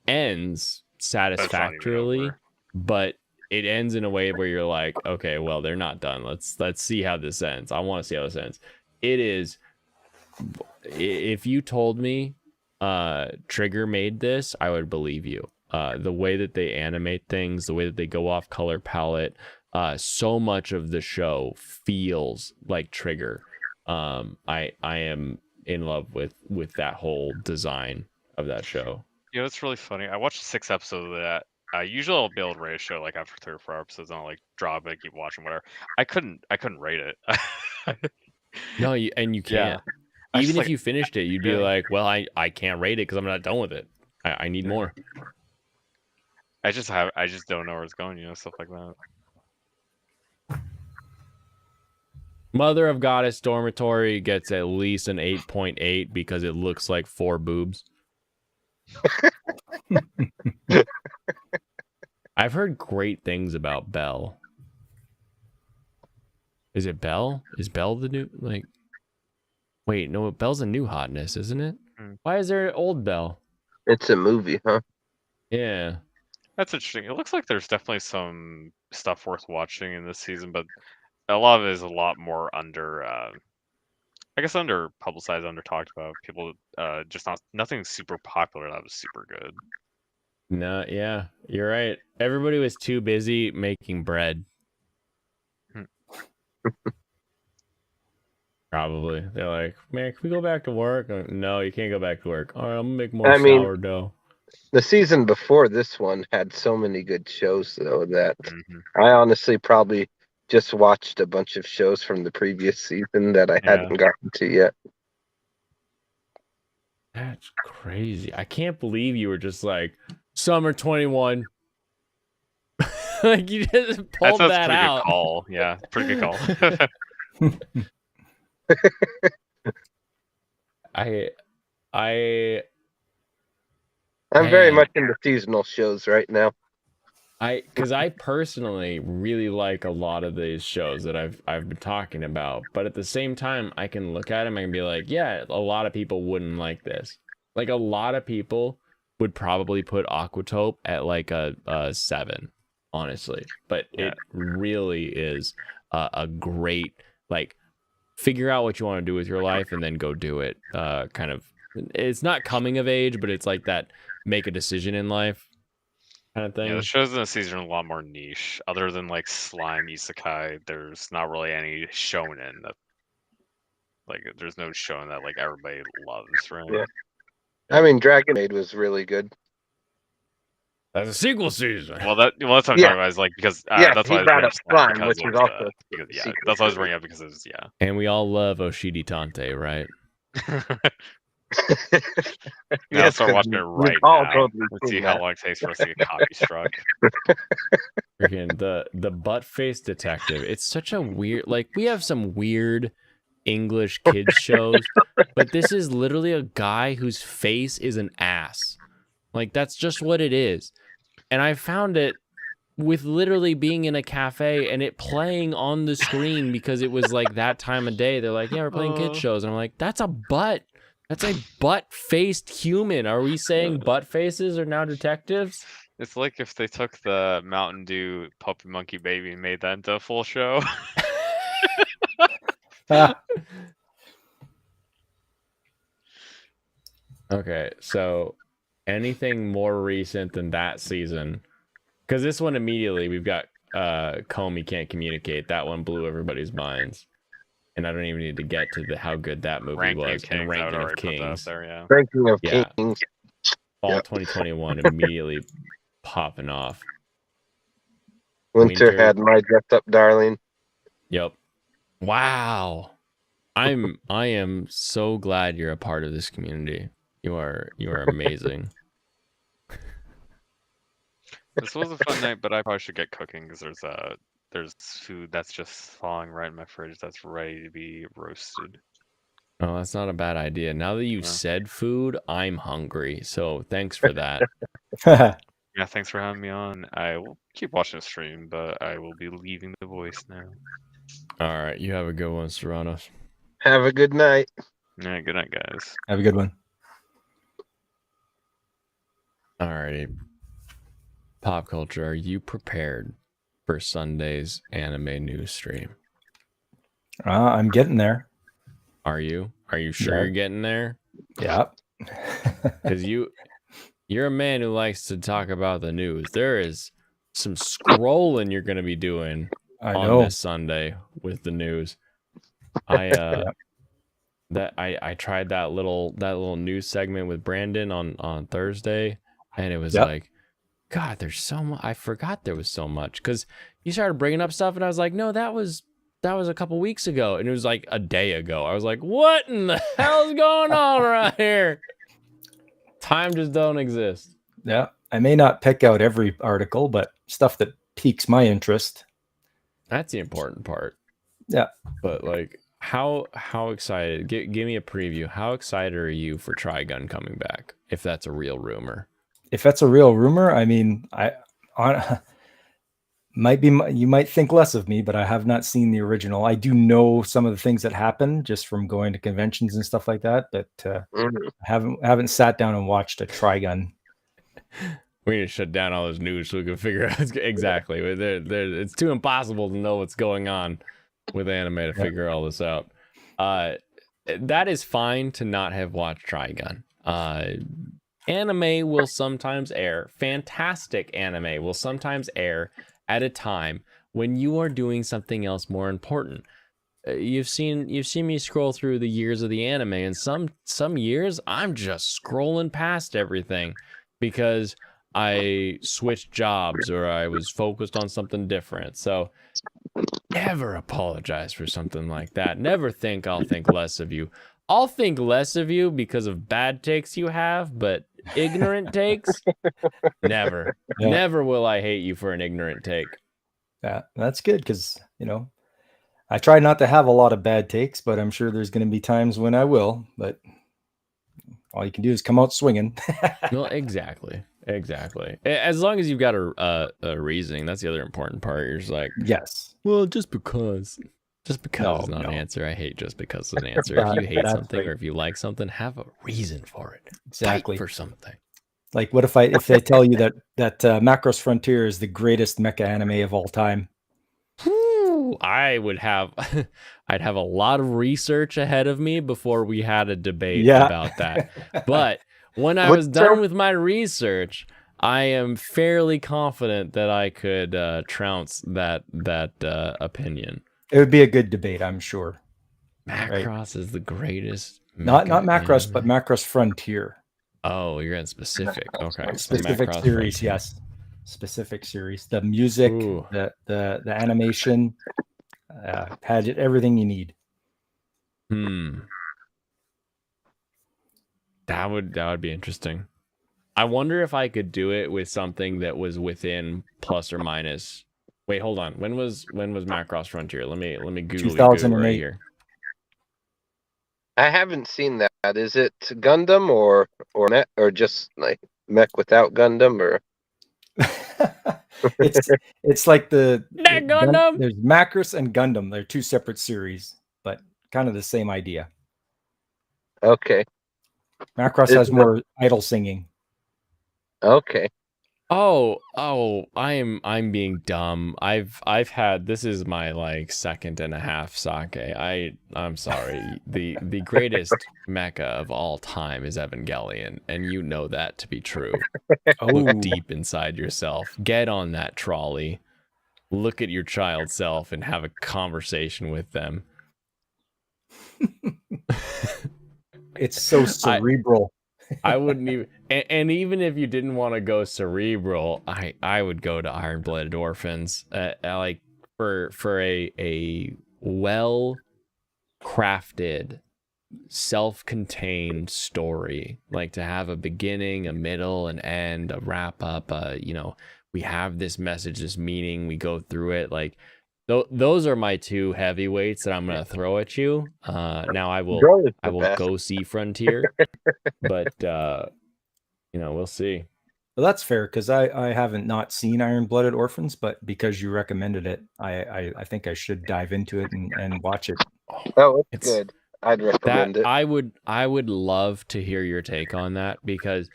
ends But it's not even satisfactorily, over. but it ends in a way where you're like, okay, well, they're not done. Let's see how this ends. I want to see how this ends. It is, if you told me Trigger made this, I would believe you. The way that they animate things, the way that they go off color palette, so much of the show feels like Trigger. I am in love with that whole design of that show. You know, it's really funny. I watched 6 episodes of that. Usually I'll be able to rate a show like after 3 or 4 episodes, and I'll like drop it, keep watching, whatever. I couldn't rate it. No, you Yeah. can't. I Even just, if like, you finished it, you'd be yeah. like, well, I can't rate it because I'm not done with it. I need more. I just don't know where it's going, you know, stuff like that. Mother of Goddess Dormitory gets at least an 8.8 because it looks like 4 boobs. I've heard great things about Belle. Is it Belle? Is Belle the new, like, wait, no, Belle's a new hotness, isn't it? Why is there an old Belle? It's a movie, huh? Yeah. That's interesting. It looks like there's definitely some stuff worth watching in this season, but a lot of it is a lot more under I guess under publicized, under talked about. People just nothing super popular that was super good. No, yeah, you're right. Everybody was too busy making bread. Probably. They're like, man, can we go back to work? No, you can't go back to work. All right, I'm gonna make more sourdough. The season before this one had so many good shows, though, that Mhm. I honestly probably just watched a bunch of shows from the previous season that I hadn't gotten to yet. That's crazy. I can't believe you were just like, Summer 21. Like, you just pulled That's that pretty out. good call. Yeah, pretty good call. I'm very Man. much into seasonal shows right now. Because I personally really like a lot of these shows that I've been talking about, but at the same time, I can look at them and be like, yeah, a lot of people wouldn't like this. Like, a lot of people would probably put Aquatope at like a 7, honestly. But it really is a great, like, figure out what you want to do with your life and then go do it. Kind of, it's not coming of age, but it's like that make a decision in life kind of thing. Yeah, the shows in the season are a lot more niche. Other than like slime isekai, there's not really any shonen that there's no shonen that like everybody loves, right? Yeah. I mean, Dragon Maid was really good. That's a sequel season. Well, that's what I'm talking about. Is like because that's why I was brought bringing up Slime, which is also because sequel that's why I was series. bringing up because it was And we all love Oshidi Tante, right? Now start watching it right now. Totally Let's see seen how that. long it takes for us to get copy struck. Freaking the butt face detective. It's such a weird, like, we have some weird English kids shows, but this is literally a guy whose face is an ass. Like, that's just what it is. And I found it with literally being in a cafe and it playing on the screen because it was like that time of day. They're like, yeah, we're playing kids shows. And I'm like, that's a butt. That's a butt-faced human. Are we saying butt faces are now detectives? It's like if they took the Mountain Dew Puppy Monkey Baby and made that into a full show. Okay, so anything more recent than that season? Because this one immediately, we've got Comey Can't Communicate. That one blew everybody's minds. And I don't even need to get to how good that movie Ranking was. of Kings, And I would Ranking of already put that up Kings. there, yeah. Ranking of Yeah. Kings. Fall Yep. 2021 immediately popping off. Winter had My Dressed Up Darling. Yep. Wow. I am so glad you're a part of this community. You are amazing. This was a fun night, but I probably should get cooking because there's food that's just thawing right in my fridge that's ready to be roasted. Oh, that's not a bad idea. Now that you Yeah. said food, I'm hungry. So thanks for that. Yeah, thanks for having me on. I will keep watching the stream, but I will be leaving the voice now. All right, you have a good one, Serranos. Have a good night. Yeah, good night, guys. Have a good one. All righty. Pop culture, are you prepared for Sunday's anime news stream? I'm getting there. Are you? Are you sure Yeah. you're getting there? Yeah. Because you're a man who likes to talk about the news. There is some scrolling you're going to be doing I on know. this Sunday with the news. I tried that little news segment with Brandon on Thursday, and it was Yep. like, God, there's so much. I forgot there was so much because you started bringing up stuff, and I was like, no, that was a couple weeks ago, and it was like a day ago. I was like, what in the hell's going on around here? Time just don't exist. Yeah. I may not pick out every article, but stuff that piques my interest. That's the important part. Yeah. But like, how excited? Give me a preview. How excited are you for Trigun coming back? If that's a real rumor. If that's a real rumor, I mean, you might think less of me, but I have not seen the original. I do know some of the things that happen just from going to conventions and stuff like that, but Mhm. I haven't sat down and watched a Trigun. We need to shut down all this news so we can figure out exactly. It's too impossible to know what's going on with anime to figure all this out. That is fine to not have watched Trigun. Anime will sometimes air. Fantastic anime will sometimes air at a time when you are doing something else more important. You've seen me scroll through the years of the anime, and some years I'm just scrolling past everything because I switched jobs or I was focused on something different. So never apologize for something like that. Never think I'll think less of you. I'll think less of you because of bad takes you have, but ignorant takes, never. Yeah. Never will I hate you for an ignorant take. Yeah, that's good because, I try not to have a lot of bad takes, but I'm sure there's going to be times when I will. But all you can do is come out swinging. No, exactly. As long as you've got a reasoning, that's the other important part. You're just like, Yes. well, just because. Just because No, is not no. an answer. I hate just because is an answer. If you hate That's something right. or if you like something, have a reason for it. Exactly. Fight for something. Like, what if they tell you that Macross Frontier is the greatest mecha anime of all time? Whew, I'd have a lot of research ahead of me before we had a debate about that. But when I was done with my research, I am fairly confident that I could trounce that opinion. It would be a good debate, I'm sure. Macross is the greatest. Not Macross, anime. but Macross Frontier. Oh, you're in specific. Okay. Specific Macross series, Frontier. yes. Specific series. The music, Ooh. the animation, had everything you need. That would be interesting. I wonder if I could do it with something that was within plus or minus. Wait, hold on. When was Macross Frontier? Let me Google 2008. right here. I haven't seen that. Is it Gundam or mech, or just like mech without Gundam, or? it's like That Gundam? There's Macross and Gundam. They're two separate series, but kind of the same idea. Okay. Macross has more idle singing. Okay. Oh, I'm being dumb. I've had, this is my like second and a half sake. I'm sorry. The greatest mecha of all time is Evangelion, and you know that to be true. Look deep inside yourself. Get on that trolley. Look at your child self and have a conversation with them. It's so cerebral. I wouldn't even, and even if you didn't want to go cerebral, I would go to Iron Blooded Orphans. Like for a well crafted, self-contained story, like to have a beginning, a middle, an end, a wrap up, we have this message, this meaning, we go through it. Like those are my two heavyweights that I'm gonna throw at you. Now I will Joy is I the will best. go see Frontier, but we'll see. Well, that's fair because I haven't not seen Iron Blooded Orphans, but because you recommended it, I think I should dive into it and watch it. Oh, it's It's good. I'd that recommend it. I would love to hear your take on that because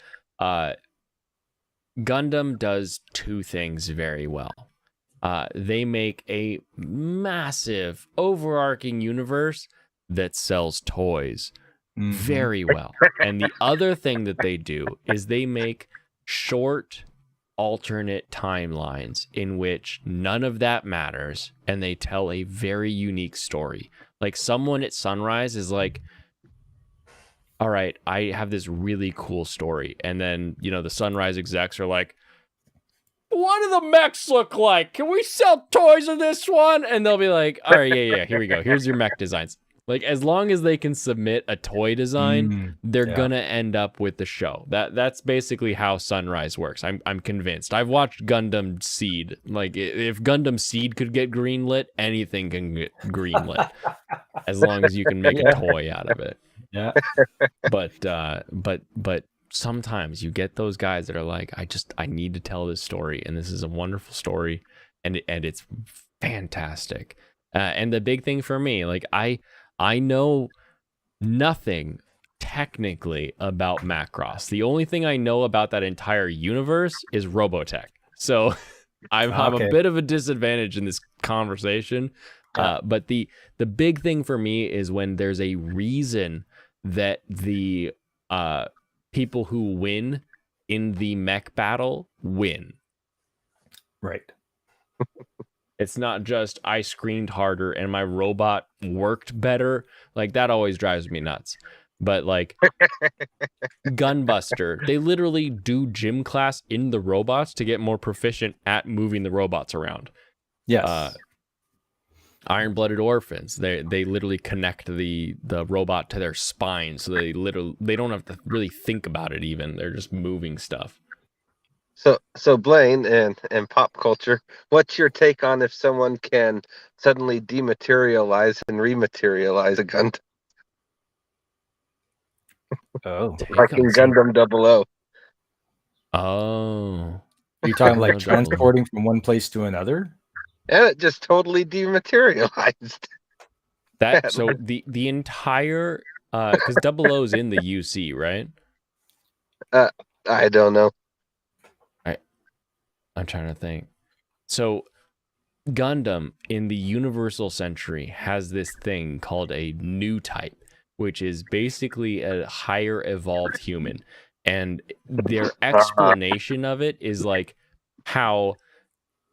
Gundam does two things very well. They make a massive overarching universe that sells toys very well. And the other thing that they do is they make short alternate timelines in which none of that matters and they tell a very unique story. Like someone at Sunrise is like, all right, I have this really cool story. And then, the Sunrise execs are like, what do the mechs look like? Can we sell toys in this one? And they'll be like, all right, yeah, here we go. Here's your mech designs. Like, as long as they can submit a toy design, they're gonna end up with the show. That's basically how Sunrise works. I'm convinced. I've watched Gundam Seed. Like, if Gundam Seed could get greenlit, anything can get greenlit, as long as you can make a toy out of it. Yeah. But sometimes you get those guys that are like, I need to tell this story, and this is a wonderful story, and it's fantastic. And the big thing for me, like I know nothing technically about Macross. The only thing I know about that entire universe is Robotech. So I'm a bit of a disadvantage in this conversation. But the big thing for me is when there's a reason that the people who win in the mech battle win. Right. It's not just I screamed harder and my robot worked better. Like, that always drives me nuts. But like Gunbuster, they literally do gym class in the robots to get more proficient at moving the robots around. Yes. Iron-Blooded Orphans, they literally connect the robot to their spine, so they don't have to really think about it even. They're just moving stuff. So Blaine and pop culture, what's your take on if someone can suddenly dematerialize and rematerialize a gun? Oh. Like in Gundam 00. Oh. You're talking like transporting from one place to another? And it just totally dematerialized. That so the entire because 00 is in the UC, right? I don't know. I'm trying to think. So Gundam in the Universal Century has this thing called a new type, which is basically a higher evolved human. And their explanation of it is like how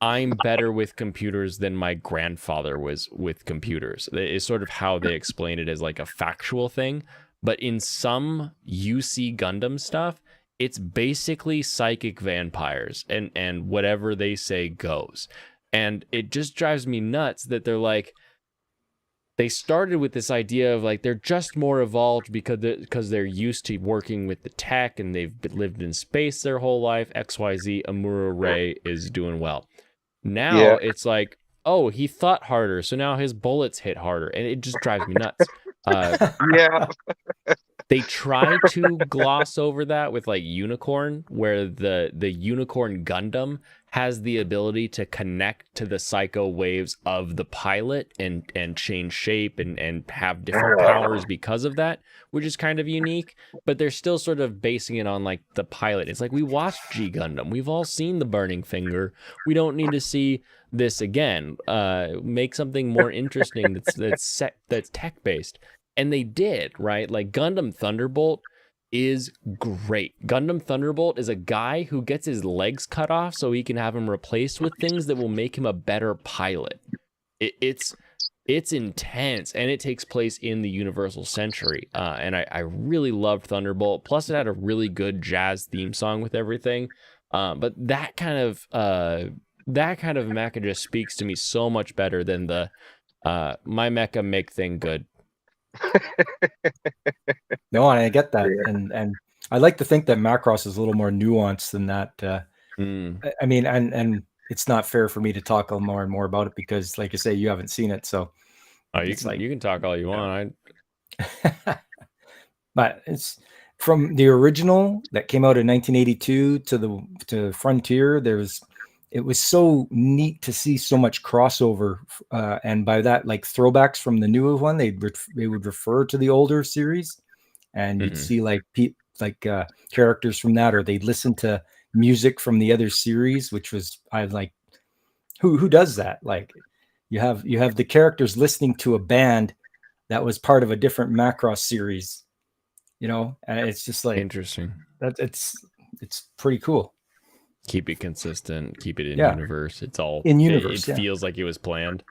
I'm better with computers than my grandfather was with computers. It's sort of how they explain it as like a factual thing. But in some UC Gundam stuff, it's basically psychic vampires and whatever they say goes. And it just drives me nuts that they're like, they started with this idea of like, they're just more evolved because they're used to working with the tech and they've lived in space their whole life. XYZ, Amuro Ray is doing well. Now it's like, oh, he thought harder, so now his bullets hit harder. And it just drives me nuts. They try to gloss over that with like Unicorn, where the Unicorn Gundam has the ability to connect to the psycho waves of the pilot and change shape and have different powers because of that, which is kind of unique. But they're still sort of basing it on like the pilot. It's like, we watched G Gundam. We've all seen the burning finger. We don't need to see this again. Make something more interesting that's tech based. And they did, right? Like Gundam Thunderbolt is great. Gundam Thunderbolt is a guy who gets his legs cut off so he can have him replaced with things that will make him a better pilot. It's intense, and it takes place in the Universal Century. And I really loved Thunderbolt. Plus, it had a really good jazz theme song with everything. But that kind of mecha just speaks to me so much better than the my mecha make thing good. No, and I get that, and I like to think that Macross is a little more nuanced than that. I mean, and it's not fair for me to talk more and more about it because, like I say, you haven't seen it. So, Oh, it's like, you can talk all you want. but it's from the original that came out in 1982 to Frontier. It was so neat to see so much crossover, and by that, like throwbacks from the newer one, they would refer to the older series, and you'd see like characters from that, or they'd listen to music from the other series, which was I like, who does that? Like, you have the characters listening to a band that was part of a different Macross series, and it's just like Interesting. that. It's pretty cool. Keep it consistent. Keep it in Yeah. universe. It's all In universe, It yeah. feels like it was planned.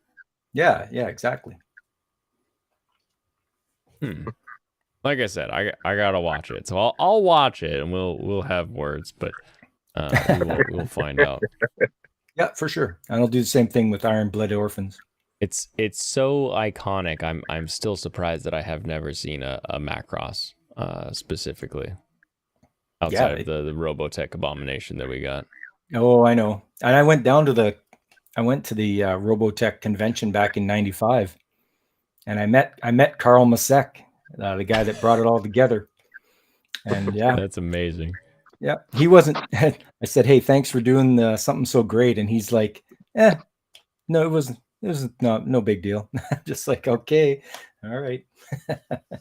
Yeah, exactly. Like I said, I gotta watch it, so I'll watch it and we'll have words, but we'll find out. Yeah, for sure. And I'll do the same thing with Iron Blood Orphans. It's so iconic. I'm still surprised that I have never seen a Macross specifically outside of the Robotech abomination that we got. Oh, I know. And I went to the Robotech convention back in '95, and I met Carl Masek, the guy that brought it all together. And yeah, That's amazing. Yeah, he wasn't. I said, "Hey, thanks for doing something so great," and he's like, no, it was no big deal." Just like, okay, all right.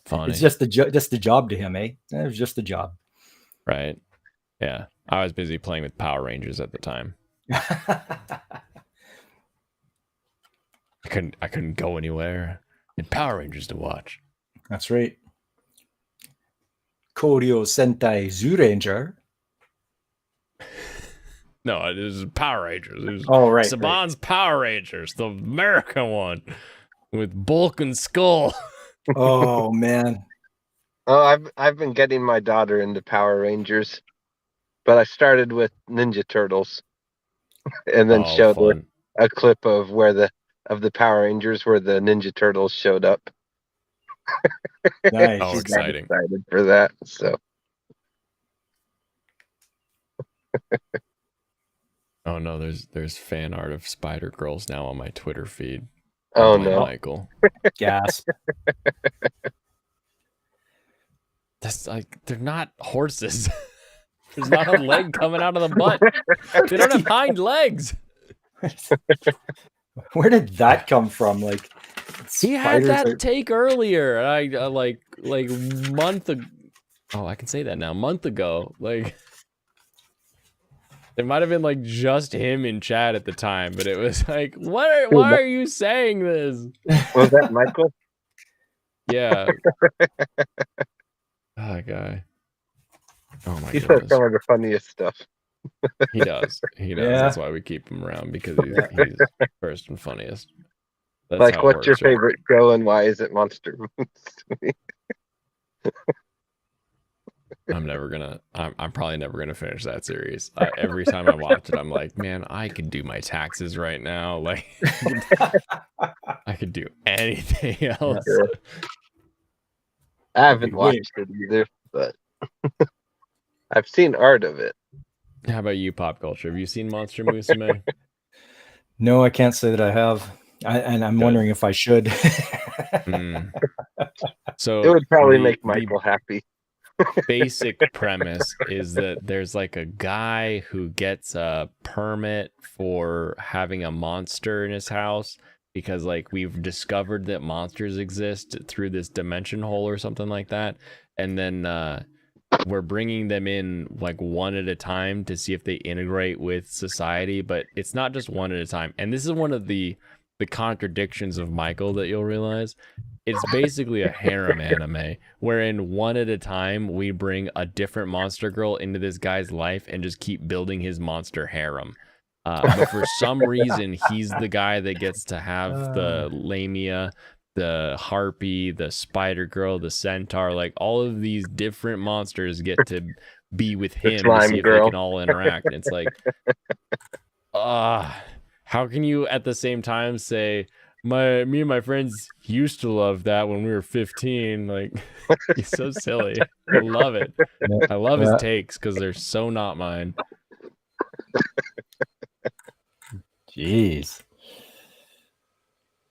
Funny. It's just a job to him, eh? It was just a job. Right. Yeah. I was busy playing with Power Rangers at the time. I couldn't go anywhere. And Power Rangers to watch. That's right. Koryo Sentai Zyuranger. No, it was Power Rangers. It was right. Saban's Power Rangers, the American one with Bulk and Skull. Oh man. Oh, I've been getting my daughter into Power Rangers, but I started with Ninja Turtles, and then showed her a clip of of the Power Rangers where the Ninja Turtles showed up. Nice. She's exciting. excited for that. So. Oh no, there's fan art of Spider Girls now on my Twitter feed. Oh no, Michael. Gasp. That's like, they're not horses. There's not a leg coming out of the butt. They don't have hind legs. Where did that come from? Like, he had that take earlier. I like month ago. Oh, I can say that now. Month ago, like. It might have been like just him in chat at the time, but it was like, why are you saying this? Was that Michael? Yeah. Oh, guy. Oh my He says goodness. some of the funniest stuff. He does. He does. Yeah. That's why we keep him around, because he's first and funniest. That's Like, how it what's your works, right? favorite show and why is it Monster Moose? I'm probably never gonna finish that series. Every time I watch it, I'm like, man, I could do my taxes right now. Like, I could do anything else. Yeah. I haven't watched it either, but I've seen art of it. How about you, Pop Culture? Have you seen Monster Musume? No, I can't say that I have. And I'm wondering if I should. So it would probably make Michael happy. Basic premise is that there's like a guy who gets a permit for having a monster in his house because like we've discovered that monsters exist through this dimension hole or something like that, and then we're bringing them in like one at a time to see if they integrate with society, but it's not just one at a time. And this is one of the contradictions of Michael that you'll realize. It's basically a harem anime, wherein one at a time we bring a different monster girl into this guy's life and just keep building his monster harem. But for some reason, he's the guy that gets to have the Lamia, the Harpy, the Spider Girl, the Centaur, like all of these different monsters get to be with him to see if they can all interact. And it's like, how can you at the same time say, me and my friends used to love that when we were 15? Like, he's so silly. I love it. I love his takes because they're so not mine. Jeez.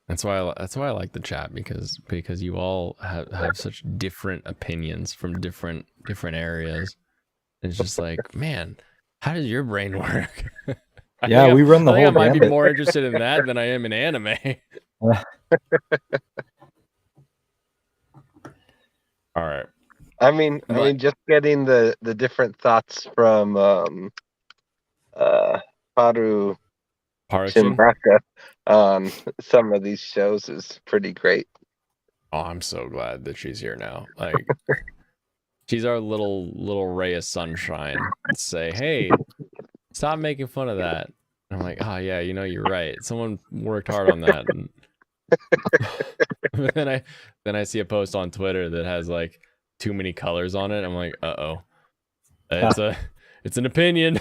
That's why I like the chat because you all have such different opinions from different areas. It's just like, man, how does your brain work? Yeah, we run the I think I whole might be gambit. more interested in that than I am in anime. All right. I mean, But- just getting the different thoughts from Haru Parachin? Shimbaka on some of these shows is pretty great. Oh, I'm so glad that she's here now. Like, she's our little ray of sunshine. Say, hey, stop making fun of that. And I'm like, oh yeah, you're right. Someone worked hard on that. And then I see a post on Twitter that has like too many colors on it. I'm like, it's an opinion.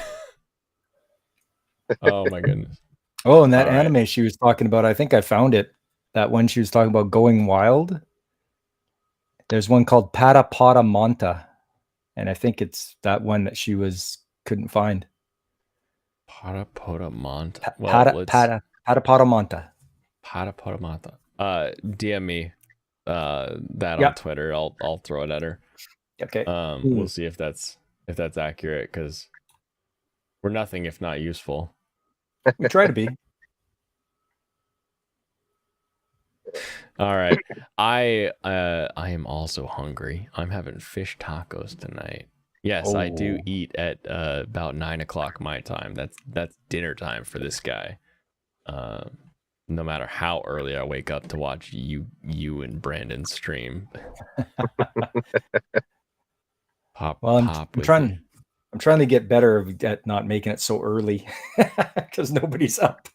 Oh my goodness. Oh, and that All right. anime she was talking about, I think I found it. That one she was talking about going wild. There's one called Pata Pata Monta, and I think it's that one that she couldn't find. Pata Pata Monta. Pata Pata Monta. Pata Pata Monta. DM me that Yeah. on Twitter. I'll throw it at her. Okay. We'll see if that's accurate, because we're nothing if not useful. We try to be. All right. I am also hungry. I'm having fish tacos tonight. Yes, I do Oh. eat at about 9:00 my time. That's dinner time for this guy. No matter how early I wake up to watch you and Brandon stream. Well, I'm trying to get better at not making it so early because nobody's up.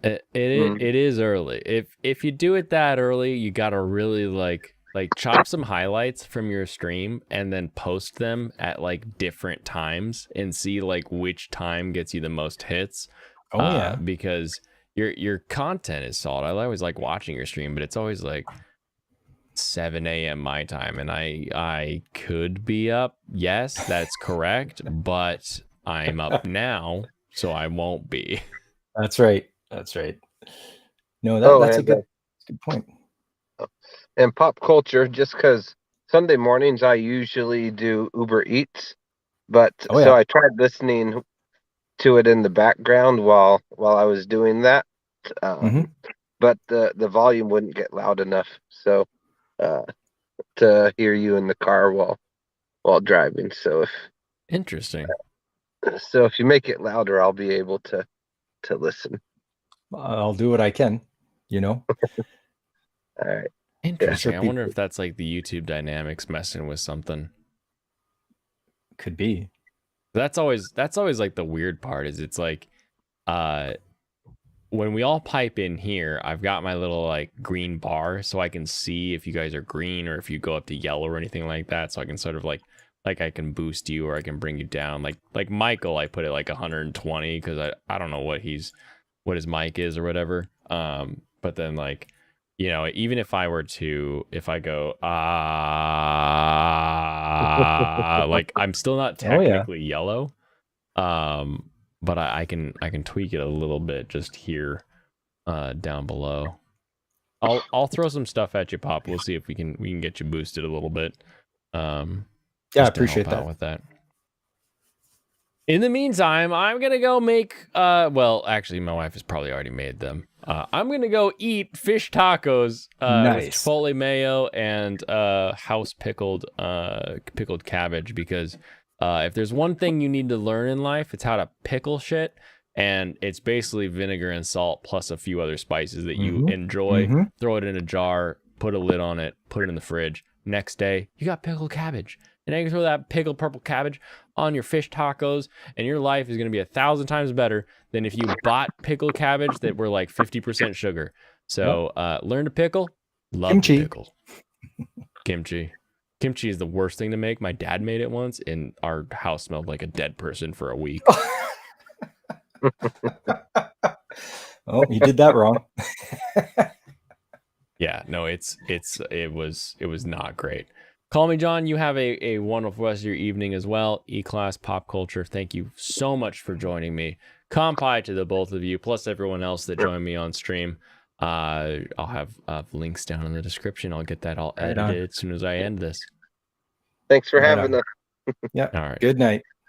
It is early. If you do it that early, you gotta really like chop some highlights from your stream and then post them at like different times and see like which time gets you the most hits. Oh yeah, because your content is solid. I always like watching your stream, but it's always like 7 a.m. my time, and I could be up. Yes, that's correct, but I'm up now, so I won't be. That's right. No, that's a good point. And pop culture, just because Sunday mornings I usually do Uber Eats, but so I tried listening to it in the background while I was doing that, but the volume wouldn't get loud enough, so to hear you in the car while driving. So Interesting. if you make it louder, I'll be able to listen. I'll do what I can. All right. Interesting. Yeah. I wonder if that's like the YouTube dynamics messing with something. Could be. That's always like the weird part is it's like when we all pipe in here, I've got my little like green bar so I can see if you guys are green or if you go up to yellow or anything like that, so I can sort of like I can boost you or I can bring you down. Like Michael, I put it like 120 because I don't know what his mic is or whatever. But then like, even if I go like I'm still not technically yellow. But I can tweak it a little bit just here down below. I'll throw some stuff at you, Pop. We'll see if we can get you boosted a little bit. Yeah, I appreciate that. With that. In the meantime, I'm gonna go make well, actually my wife has probably already made them. I'm gonna go eat fish tacos with chipotle mayo and house pickled cabbage, because if there's one thing you need to learn in life, it's how to pickle shit. And it's basically vinegar and salt plus a few other spices that you enjoy. Throw it in a jar, put a lid on it, put it in the fridge. Next day, you got pickled cabbage. And now you can throw that pickled purple cabbage on your fish tacos, and your life is going to be 1,000 times better than if you bought pickled cabbage that were like 50% sugar. So learn to pickle, love kimchi. to pickle. Kimchi is the worst thing to make. My dad made it once, and our house smelled like a dead person for a week. Oh, you did that wrong. Yeah, no, it was not great. Call me John. You have a wonderful rest of your evening as well. E-Class Pop Culture, thank you so much for joining me. Kampai to the both of you, plus everyone else that joined me on stream. I'll have links down in the description. I'll get that all edited as soon as I end this. Thanks for Right having on. us. Yeah. All right. Good night.